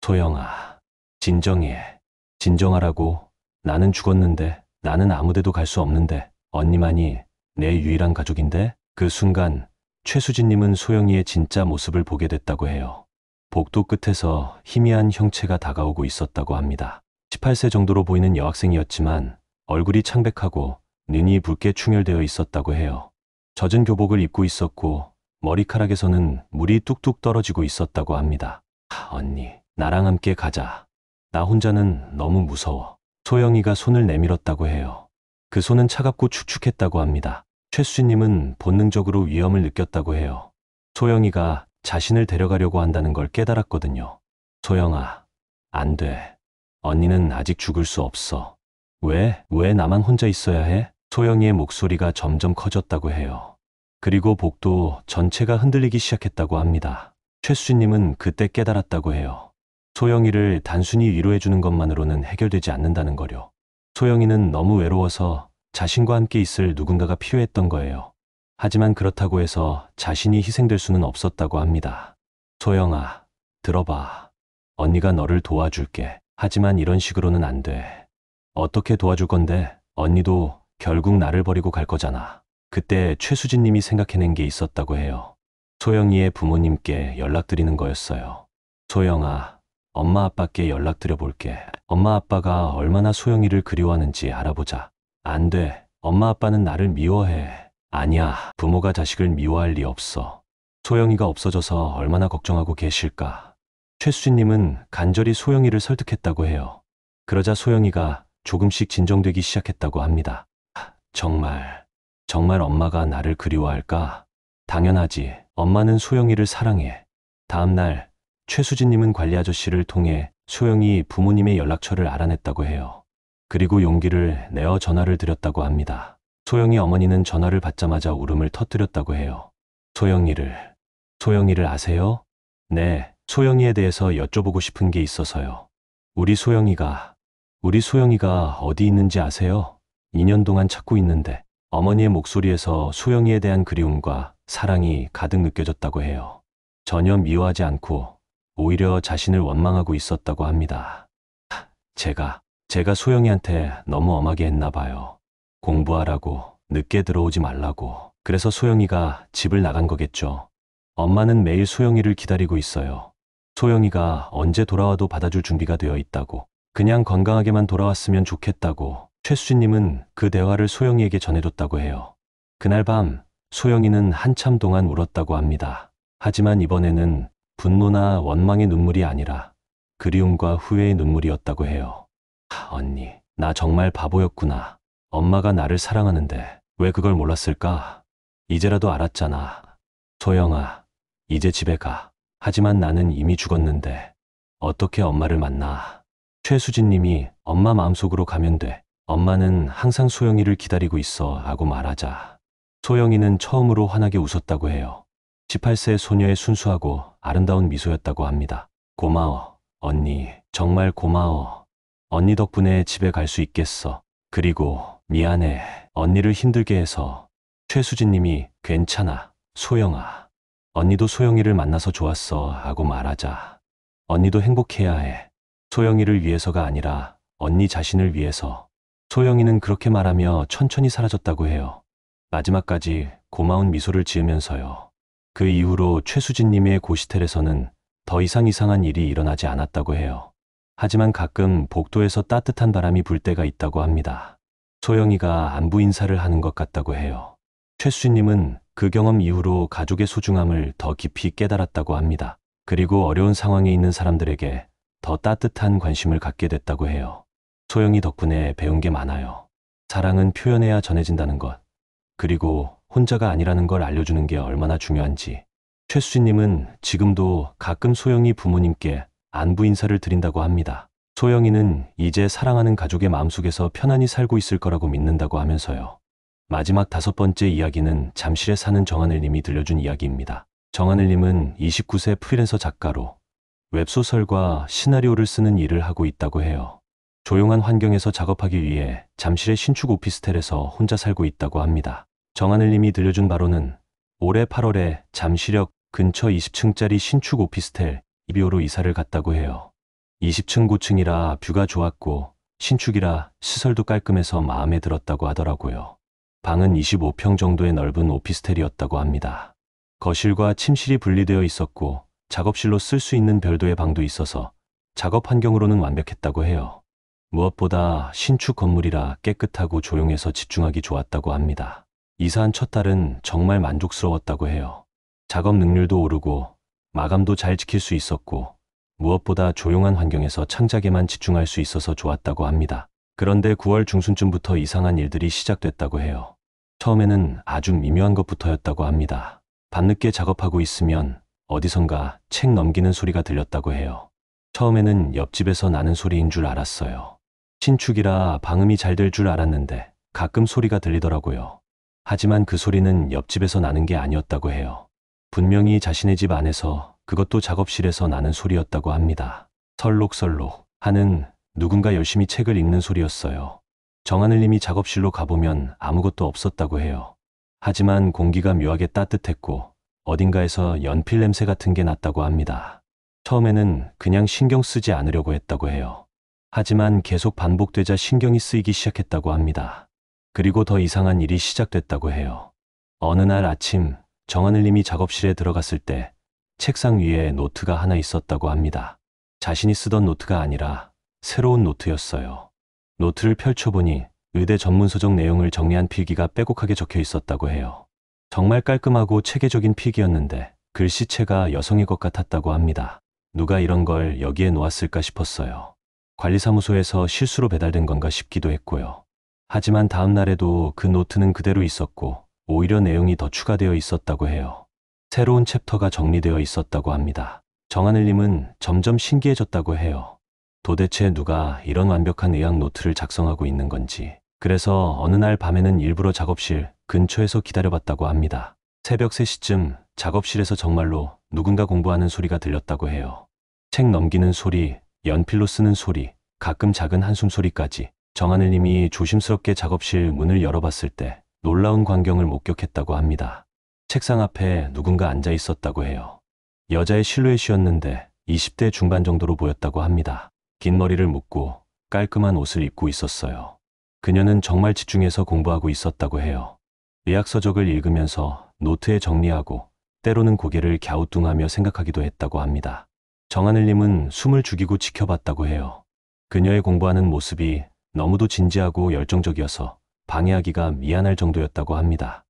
소영아, 진정해. 진정하라고. 나는 죽었는데, 나는 아무데도 갈 수 없는데, 언니만이 내 유일한 가족인데? 그 순간 최수진님은 소영이의 진짜 모습을 보게 됐다고 해요. 복도 끝에서 희미한 형체가 다가오고 있었다고 합니다. 18세 정도로 보이는 여학생이었지만 얼굴이 창백하고 눈이 붉게 충혈되어 있었다고 해요. 젖은 교복을 입고 있었고 머리카락에서는 물이 뚝뚝 떨어지고 있었다고 합니다. 언니, 나랑 함께 가자. 나 혼자는 너무 무서워. 소영이가 손을 내밀었다고 해요. 그 손은 차갑고 축축했다고 합니다. 최수진님은 본능적으로 위험을 느꼈다고 해요. 소영이가 자신을 데려가려고 한다는 걸 깨달았거든요. 소영아, 안 돼. 언니는 아직 죽을 수 없어. 왜 나만 혼자 있어야 해? 소영이의 목소리가 점점 커졌다고 해요. 그리고 복도 전체가 흔들리기 시작했다고 합니다. 최수진님은 그때 깨달았다고 해요. 소영이를 단순히 위로해주는 것만으로는 해결되지 않는다는 거요. 소영이는 너무 외로워서 자신과 함께 있을 누군가가 필요했던 거예요. 하지만 그렇다고 해서 자신이 희생될 수는 없었다고 합니다. 소영아, 들어봐. 언니가 너를 도와줄게. 하지만 이런 식으로는 안 돼. 어떻게 도와줄 건데? 언니도 결국 나를 버리고 갈 거잖아. 그때 최수진님이 생각해낸 게 있었다고 해요. 소영이의 부모님께 연락드리는 거였어요. 소영아, 엄마 아빠께 연락드려 볼게. 엄마 아빠가 얼마나 소영이를 그리워하는지 알아보자. 안 돼. 엄마 아빠는 나를 미워해. 아니야. 부모가 자식을 미워할 리 없어. 소영이가 없어져서 얼마나 걱정하고 계실까. 최수진님은 간절히 소영이를 설득했다고 해요. 그러자 소영이가 조금씩 진정되기 시작했다고 합니다. 정말 엄마가 나를 그리워할까? 당연하지. 엄마는 소영이를 사랑해. 다음 날 최수진님은 관리 아저씨를 통해 소영이 부모님의 연락처를 알아냈다고 해요. 그리고 용기를 내어 전화를 드렸다고 합니다. 소영이 어머니는 전화를 받자마자 울음을 터뜨렸다고 해요. 소영이를 아세요? 네, 소영이에 대해서 여쭤보고 싶은 게 있어서요. 우리 소영이가 어디 있는지 아세요? 2년 동안 찾고 있는데 어머니의 목소리에서 소영이에 대한 그리움과 사랑이 가득 느껴졌다고 해요. 전혀 미워하지 않고 오히려 자신을 원망하고 있었다고 합니다. 제가 소영이한테 너무 엄하게 했나 봐요. 공부하라고, 늦게 들어오지 말라고. 그래서 소영이가 집을 나간 거겠죠. 엄마는 매일 소영이를 기다리고 있어요. 소영이가 언제 돌아와도 받아줄 준비가 되어 있다고. 그냥 건강하게만 돌아왔으면 좋겠다고. 최수진님은 그 대화를 소영이에게 전해줬다고 해요. 그날 밤 소영이는 한참 동안 울었다고 합니다. 하지만 이번에는 분노나 원망의 눈물이 아니라 그리움과 후회의 눈물이었다고 해요. 언니, 나 정말 바보였구나. 엄마가 나를 사랑하는데 왜 그걸 몰랐을까? 이제라도 알았잖아. 소영아, 이제 집에 가. 하지만 나는 이미 죽었는데 어떻게 엄마를 만나? 최수진님이 엄마 마음속으로 가면 돼. 엄마는 항상 소영이를 기다리고 있어 라고 말하자 소영이는 처음으로 환하게 웃었다고 해요. 18세 소녀의 순수하고 아름다운 미소였다고 합니다. 고마워, 언니. 정말 고마워. 언니 덕분에 집에 갈 수 있겠어. 그리고 미안해. 언니를 힘들게 해서. 최수진님이 괜찮아, 소영아. 언니도 소영이를 만나서 좋았어 하고 말하자 언니도 행복해야 해. 소영이를 위해서가 아니라 언니 자신을 위해서. 소영이는 그렇게 말하며 천천히 사라졌다고 해요. 마지막까지 고마운 미소를 지으면서요. 그 이후로 최수진님의 고시텔에서는 더 이상 이상한 일이 일어나지 않았다고 해요. 하지만 가끔 복도에서 따뜻한 바람이 불 때가 있다고 합니다. 소영이가 안부 인사를 하는 것 같다고 해요. 최수진님은 그 경험 이후로 가족의 소중함을 더 깊이 깨달았다고 합니다. 그리고 어려운 상황에 있는 사람들에게 더 따뜻한 관심을 갖게 됐다고 해요. 소영이 덕분에 배운 게 많아요. 사랑은 표현해야 전해진다는 것, 그리고 혼자가 아니라는 걸 알려주는 게 얼마나 중요한지. 최수진님은 지금도 가끔 소영이 부모님께 안부 인사를 드린다고 합니다. 소영이는 이제 사랑하는 가족의 마음속에서 편안히 살고 있을 거라고 믿는다고 하면서요. 마지막 5번째 이야기는 잠실에 사는 정하늘님이 들려준 이야기입니다. 정하늘님은 29세 프리랜서 작가로 웹소설과 시나리오를 쓰는 일을 하고 있다고 해요. 조용한 환경에서 작업하기 위해 잠실의 신축 오피스텔에서 혼자 살고 있다고 합니다. 정하늘님이 들려준 바로는 올해 8월에 잠실역 근처 20층짜리 신축 오피스텔 이비오로 이사를 갔다고 해요. 20층 고층이라 뷰가 좋았고 신축이라 시설도 깔끔해서 마음에 들었다고 하더라고요. 방은 25평 정도의 넓은 오피스텔이었다고 합니다. 거실과 침실이 분리되어 있었고 작업실로 쓸 수 있는 별도의 방도 있어서 작업 환경으로는 완벽했다고 해요. 무엇보다 신축 건물이라 깨끗하고 조용해서 집중하기 좋았다고 합니다. 이사한 첫 달은 정말 만족스러웠다고 해요. 작업 능률도 오르고 마감도 잘 지킬 수 있었고 무엇보다 조용한 환경에서 창작에만 집중할 수 있어서 좋았다고 합니다. 그런데 9월 중순쯤부터 이상한 일들이 시작됐다고 해요. 처음에는 아주 미묘한 것부터였다고 합니다. 밤늦게 작업하고 있으면 어디선가 책 넘기는 소리가 들렸다고 해요. 처음에는 옆집에서 나는 소리인 줄 알았어요. 신축이라 방음이 잘 될 줄 알았는데 가끔 소리가 들리더라고요. 하지만 그 소리는 옆집에서 나는 게 아니었다고 해요. 분명히 자신의 집 안에서, 그것도 작업실에서 나는 소리였다고 합니다. 설록설록 하는 누군가 열심히 책을 읽는 소리였어요. 정하늘님이 작업실로 가보면 아무것도 없었다고 해요. 하지만 공기가 묘하게 따뜻했고 어딘가에서 연필 냄새 같은 게 났다고 합니다. 처음에는 그냥 신경 쓰지 않으려고 했다고 해요. 하지만 계속 반복되자 신경이 쓰이기 시작했다고 합니다. 그리고 더 이상한 일이 시작됐다고 해요. 어느 날 아침 정하늘님이 작업실에 들어갔을 때 책상 위에 노트가 하나 있었다고 합니다. 자신이 쓰던 노트가 아니라 새로운 노트였어요. 노트를 펼쳐보니 의대 전문서적 내용을 정리한 필기가 빼곡하게 적혀 있었다고 해요. 정말 깔끔하고 체계적인 필기였는데 글씨체가 여성의 것 같았다고 합니다. 누가 이런 걸 여기에 놓았을까 싶었어요. 관리사무소에서 실수로 배달된 건가 싶기도 했고요. 하지만 다음 날에도 그 노트는 그대로 있었고 오히려 내용이 더 추가되어 있었다고 해요. 새로운 챕터가 정리되어 있었다고 합니다. 정하늘님은 점점 신기해졌다고 해요. 도대체 누가 이런 완벽한 의학 노트를 작성하고 있는 건지. 그래서 어느 날 밤에는 일부러 작업실 근처에서 기다려봤다고 합니다. 새벽 3시쯤 작업실에서 정말로 누군가 공부하는 소리가 들렸다고 해요. 책 넘기는 소리, 연필로 쓰는 소리, 가끔 작은 한숨 소리까지. 정하늘님이 조심스럽게 작업실 문을 열어봤을 때 놀라운 광경을 목격했다고 합니다. 책상 앞에 누군가 앉아 있었다고 해요. 여자의 실루엣이었는데 20대 중반 정도로 보였다고 합니다. 긴 머리를 묶고 깔끔한 옷을 입고 있었어요. 그녀는 정말 집중해서 공부하고 있었다고 해요. 의학서적을 읽으면서 노트에 정리하고 때로는 고개를 갸우뚱하며 생각하기도 했다고 합니다. 정하늘님은 숨을 죽이고 지켜봤다고 해요. 그녀의 공부하는 모습이 너무도 진지하고 열정적이어서 방해하기가 미안할 정도였다고 합니다.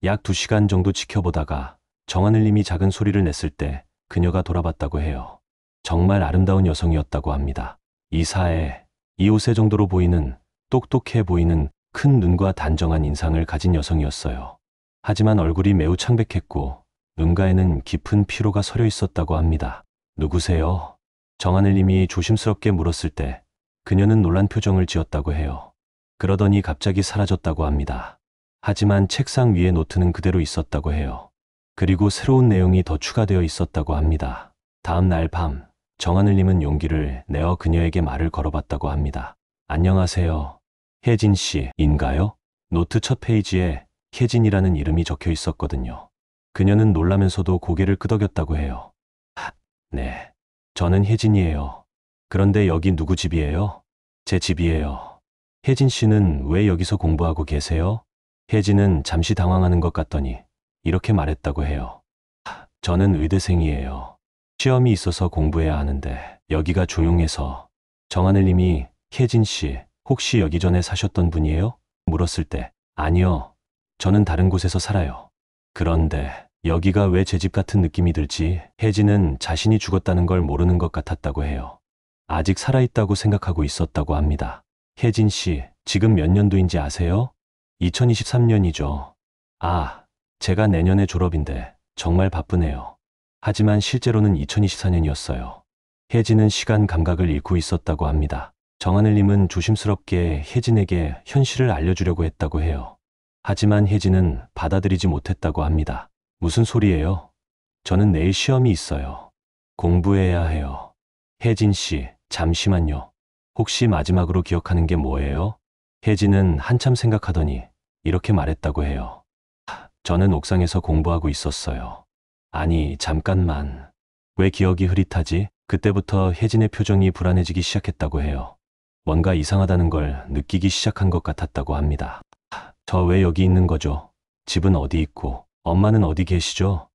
약 2시간 정도 지켜보다가 정하늘님이 작은 소리를 냈을 때 그녀가 돌아봤다고 해요. 정말 아름다운 여성이었다고 합니다. 이사에 2~5세 정도로 보이는 똑똑해 보이는 큰 눈과 단정한 인상을 가진 여성이었어요. 하지만 얼굴이 매우 창백했고 눈가에는 깊은 피로가 서려 있었다고 합니다. 누구세요? 정하늘님이 조심스럽게 물었을 때 그녀는 놀란 표정을 지었다고 해요. 그러더니 갑자기 사라졌다고 합니다. 하지만 책상 위에 노트는 그대로 있었다고 해요. 그리고 새로운 내용이 더 추가되어 있었다고 합니다. 다음 날 밤, 정하늘님은 용기를 내어 그녀에게 말을 걸어봤다고 합니다. 안녕하세요. 혜진 씨인가요? 노트 첫 페이지에 혜진이라는 이름이 적혀 있었거든요. 그녀는 놀라면서도 고개를 끄덕였다고 해요. 네, 저는 혜진이에요. 그런데 여기 누구 집이에요? 제 집이에요. 혜진 씨는 왜 여기서 공부하고 계세요? 혜진은 잠시 당황하는 것 같더니 이렇게 말했다고 해요. 저는 의대생이에요. 시험이 있어서 공부해야 하는데 여기가 조용해서. 정하늘님이 혜진 씨, 혹시 여기 전에 사셨던 분이에요? 물었을 때 아니요. 저는 다른 곳에서 살아요. 그런데 여기가 왜 제 집 같은 느낌이 들지? 혜진은 자신이 죽었다는 걸 모르는 것 같았다고 해요. 아직 살아있다고 생각하고 있었다고 합니다. 혜진 씨, 지금 몇 년도인지 아세요? 2023년이죠. 아, 제가 내년에 졸업인데 정말 바쁘네요. 하지만 실제로는 2024년이었어요. 혜진은 시간 감각을 잃고 있었다고 합니다. 정하늘님은 조심스럽게 혜진에게 현실을 알려주려고 했다고 해요. 하지만 혜진은 받아들이지 못했다고 합니다. 무슨 소리예요? 저는 내일 시험이 있어요. 공부해야 해요. 혜진 씨, 잠시만요. 혹시 마지막으로 기억하는 게 뭐예요? 혜진은 한참 생각하더니 이렇게 말했다고 해요. 저는 옥상에서 공부하고 있었어요. 아니, 잠깐만. 왜 기억이 흐릿하지? 그때부터 혜진의 표정이 불안해지기 시작했다고 해요. 뭔가 이상하다는 걸 느끼기 시작한 것 같았다고 합니다. 저 왜 여기 있는 거죠? 집은 어디 있고, 엄마는 어디 계시죠?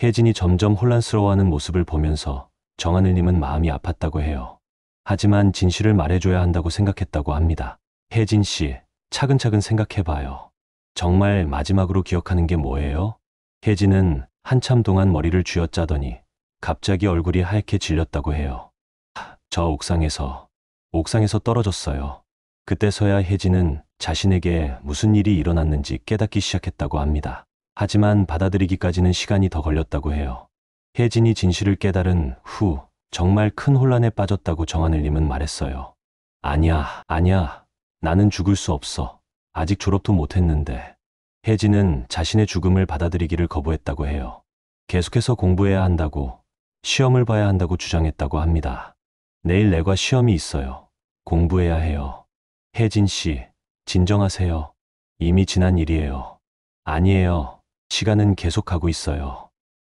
혜진이 점점 혼란스러워하는 모습을 보면서 정하늘님은 마음이 아팠다고 해요. 하지만 진실을 말해줘야 한다고 생각했다고 합니다. 혜진 씨, 차근차근 생각해봐요. 정말 마지막으로 기억하는 게 뭐예요? 혜진은 한참 동안 머리를 쥐어짜더니 갑자기 얼굴이 하얗게 질렸다고 해요. 저 옥상에서 떨어졌어요. 그때서야 혜진은 자신에게 무슨 일이 일어났는지 깨닫기 시작했다고 합니다. 하지만 받아들이기까지는 시간이 더 걸렸다고 해요. 혜진이 진실을 깨달은 후 정말 큰 혼란에 빠졌다고 정하늘님은 말했어요. 아니야. 나는 죽을 수 없어. 아직 졸업도 못했는데. 혜진은 자신의 죽음을 받아들이기를 거부했다고 해요. 계속해서 공부해야 한다고, 시험을 봐야 한다고 주장했다고 합니다. 내일 내과 시험이 있어요. 공부해야 해요. 혜진 씨, 진정하세요. 이미 지난 일이에요. 아니에요. 시간은 계속 가고 있어요.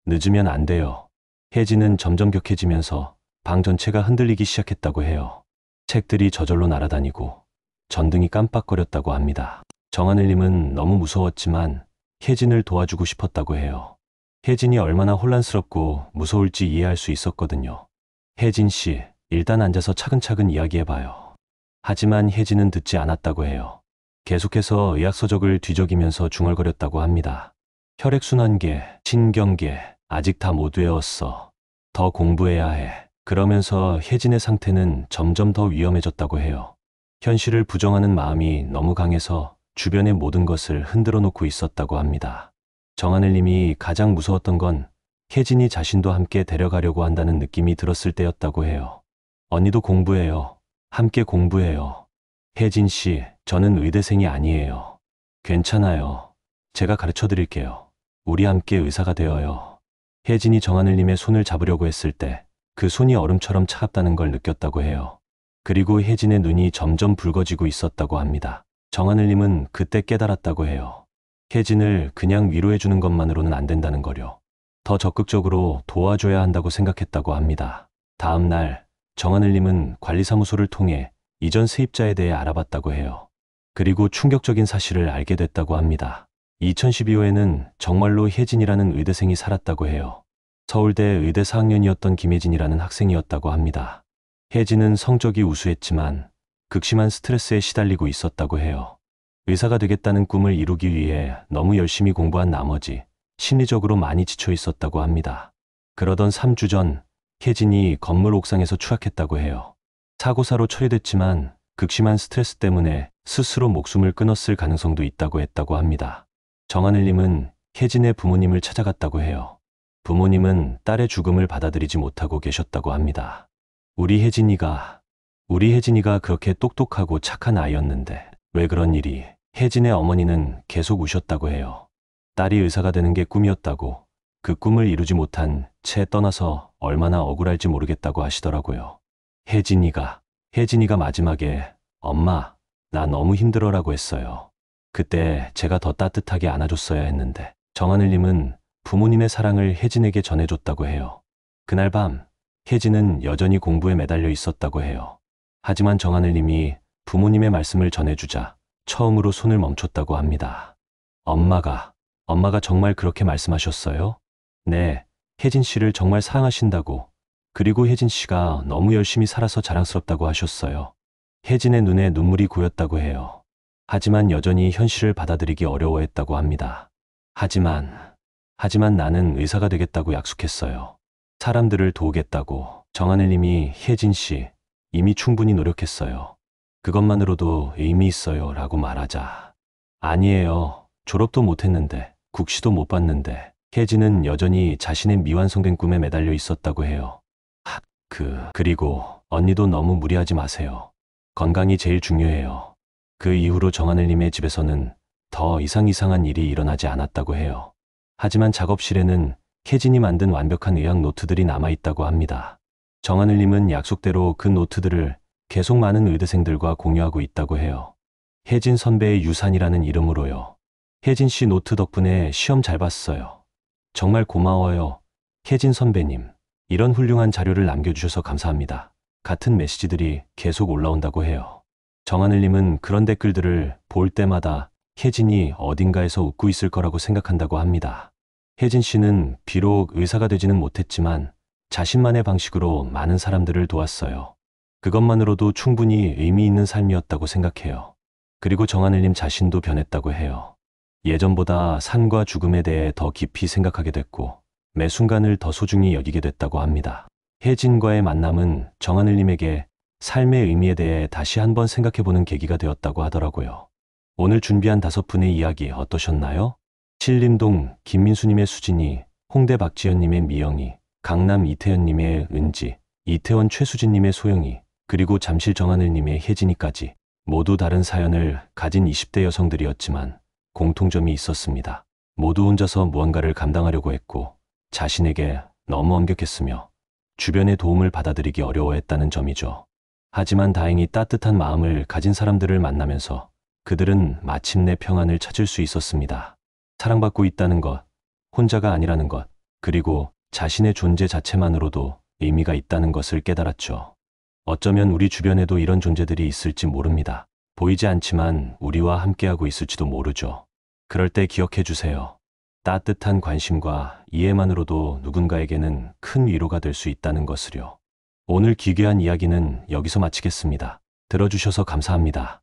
늦으면 안 돼요. 혜진은 점점 격해지면서 방 전체가 흔들리기 시작했다고 해요. 책들이 저절로 날아다니고 전등이 깜빡거렸다고 합니다. 정하늘님은 너무 무서웠지만 혜진을 도와주고 싶었다고 해요. 혜진이 얼마나 혼란스럽고 무서울지 이해할 수 있었거든요. 혜진 씨, 일단 앉아서 차근차근 이야기해봐요. 하지만 혜진은 듣지 않았다고 해요. 계속해서 의학서적을 뒤적이면서 중얼거렸다고 합니다. 혈액순환계, 신경계, 아직 다 못 외웠어. 더 공부해야 해. 그러면서 혜진의 상태는 점점 더 위험해졌다고 해요. 현실을 부정하는 마음이 너무 강해서 주변의 모든 것을 흔들어 놓고 있었다고 합니다. 정하늘님이 가장 무서웠던 건 혜진이 자신도 함께 데려가려고 한다는 느낌이 들었을 때였다고 해요. 언니도 공부해요. 함께 공부해요. 혜진 씨, 저는 의대생이 아니에요. 괜찮아요. 제가 가르쳐 드릴게요. 우리 함께 의사가 되어요. 혜진이 정하늘님의 손을 잡으려고 했을 때 그 손이 얼음처럼 차갑다는 걸 느꼈다고 해요. 그리고 혜진의 눈이 점점 붉어지고 있었다고 합니다. 정하늘님은 그때 깨달았다고 해요. 혜진을 그냥 위로해주는 것만으로는 안 된다는 거요. 더 적극적으로 도와줘야 한다고 생각했다고 합니다. 다음 날 정하늘님은 관리사무소를 통해 이전 세입자에 대해 알아봤다고 해요. 그리고 충격적인 사실을 알게 됐다고 합니다. 2012호에는 정말로 혜진이라는 의대생이 살았다고 해요. 서울대 의대 4학년이었던 김혜진이라는 학생이었다고 합니다. 혜진은 성적이 우수했지만 극심한 스트레스에 시달리고 있었다고 해요. 의사가 되겠다는 꿈을 이루기 위해 너무 열심히 공부한 나머지 심리적으로 많이 지쳐 있었다고 합니다. 그러던 3주 전 혜진이 건물 옥상에서 추락했다고 해요. 사고사로 처리됐지만 극심한 스트레스 때문에 스스로 목숨을 끊었을 가능성도 있다고 했다고 합니다. 정하늘님은 혜진의 부모님을 찾아갔다고 해요. 부모님은 딸의 죽음을 받아들이지 못하고 계셨다고 합니다. 우리 혜진이가 그렇게 똑똑하고 착한 아이였는데 왜 그런 일이? 혜진의 어머니는 계속 우셨다고 해요. 딸이 의사가 되는 게 꿈이었다고, 그 꿈을 이루지 못한 채 떠나서 얼마나 억울할지 모르겠다고 하시더라고요. 혜진이가 마지막에 엄마, 나 너무 힘들어라고 했어요. 그때 제가 더 따뜻하게 안아줬어야 했는데. 정하늘님은 부모님의 사랑을 혜진에게 전해줬다고 해요. 그날 밤 혜진은 여전히 공부에 매달려 있었다고 해요. 하지만 정하늘님이 부모님의 말씀을 전해주자 처음으로 손을 멈췄다고 합니다. 엄마가 정말 그렇게 말씀하셨어요? 네, 혜진 씨를 정말 사랑하신다고, 그리고 혜진 씨가 너무 열심히 살아서 자랑스럽다고 하셨어요. 혜진의 눈에 눈물이 고였다고 해요. 하지만 여전히 현실을 받아들이기 어려워했다고 합니다. 하지만 나는 의사가 되겠다고 약속했어요. 사람들을 도우겠다고. 정하늘님이 혜진 씨, 이미 충분히 노력했어요. 그것만으로도 의미 있어요 라고 말하자. 아니에요. 졸업도 못했는데, 국시도 못 받는데. 혜진은 여전히 자신의 미완성된 꿈에 매달려 있었다고 해요. 그리고 언니도 너무 무리하지 마세요. 건강이 제일 중요해요. 그 이후로 정하늘님의 집에서는 더 이상한 일이 일어나지 않았다고 해요. 하지만 작업실에는 혜진이 만든 완벽한 의학 노트들이 남아있다고 합니다. 정하늘님은 약속대로 그 노트들을 계속 많은 의대생들과 공유하고 있다고 해요. 혜진 선배의 유산이라는 이름으로요. 혜진 씨 노트 덕분에 시험 잘 봤어요. 정말 고마워요. 혜진 선배님. 이런 훌륭한 자료를 남겨주셔서 감사합니다. 같은 메시지들이 계속 올라온다고 해요. 정하늘님은 그런 댓글들을 볼 때마다 혜진이 어딘가에서 웃고 있을 거라고 생각한다고 합니다. 혜진 씨는 비록 의사가 되지는 못했지만 자신만의 방식으로 많은 사람들을 도왔어요. 그것만으로도 충분히 의미 있는 삶이었다고 생각해요. 그리고 정하늘님 자신도 변했다고 해요. 예전보다 삶과 죽음에 대해 더 깊이 생각하게 됐고 매 순간을 더 소중히 여기게 됐다고 합니다. 혜진과의 만남은 정하늘님에게 삶의 의미에 대해 다시 한번 생각해보는 계기가 되었다고 하더라고요. 오늘 준비한 5분의 이야기 어떠셨나요? 신림동 김민수님의 수진이, 홍대 박지연님의 미영이, 강남 이태연님의 은지, 이태원 최수진님의 소영이, 그리고 잠실 정하늘님의 혜진이까지 모두 다른 사연을 가진 20대 여성들이었지만 공통점이 있었습니다. 모두 혼자서 무언가를 감당하려고 했고 자신에게 너무 엄격했으며 주변의 도움을 받아들이기 어려워했다는 점이죠. 하지만 다행히 따뜻한 마음을 가진 사람들을 만나면서 그들은 마침내 평안을 찾을 수 있었습니다. 사랑받고 있다는 것, 혼자가 아니라는 것, 그리고 자신의 존재 자체만으로도 의미가 있다는 것을 깨달았죠. 어쩌면 우리 주변에도 이런 존재들이 있을지 모릅니다. 보이지 않지만 우리와 함께하고 있을지도 모르죠. 그럴 때 기억해 주세요. 따뜻한 관심과 이해만으로도 누군가에게는 큰 위로가 될 수 있다는 것을요. 오늘 기괴한 이야기는 여기서 마치겠습니다. 들어주셔서 감사합니다.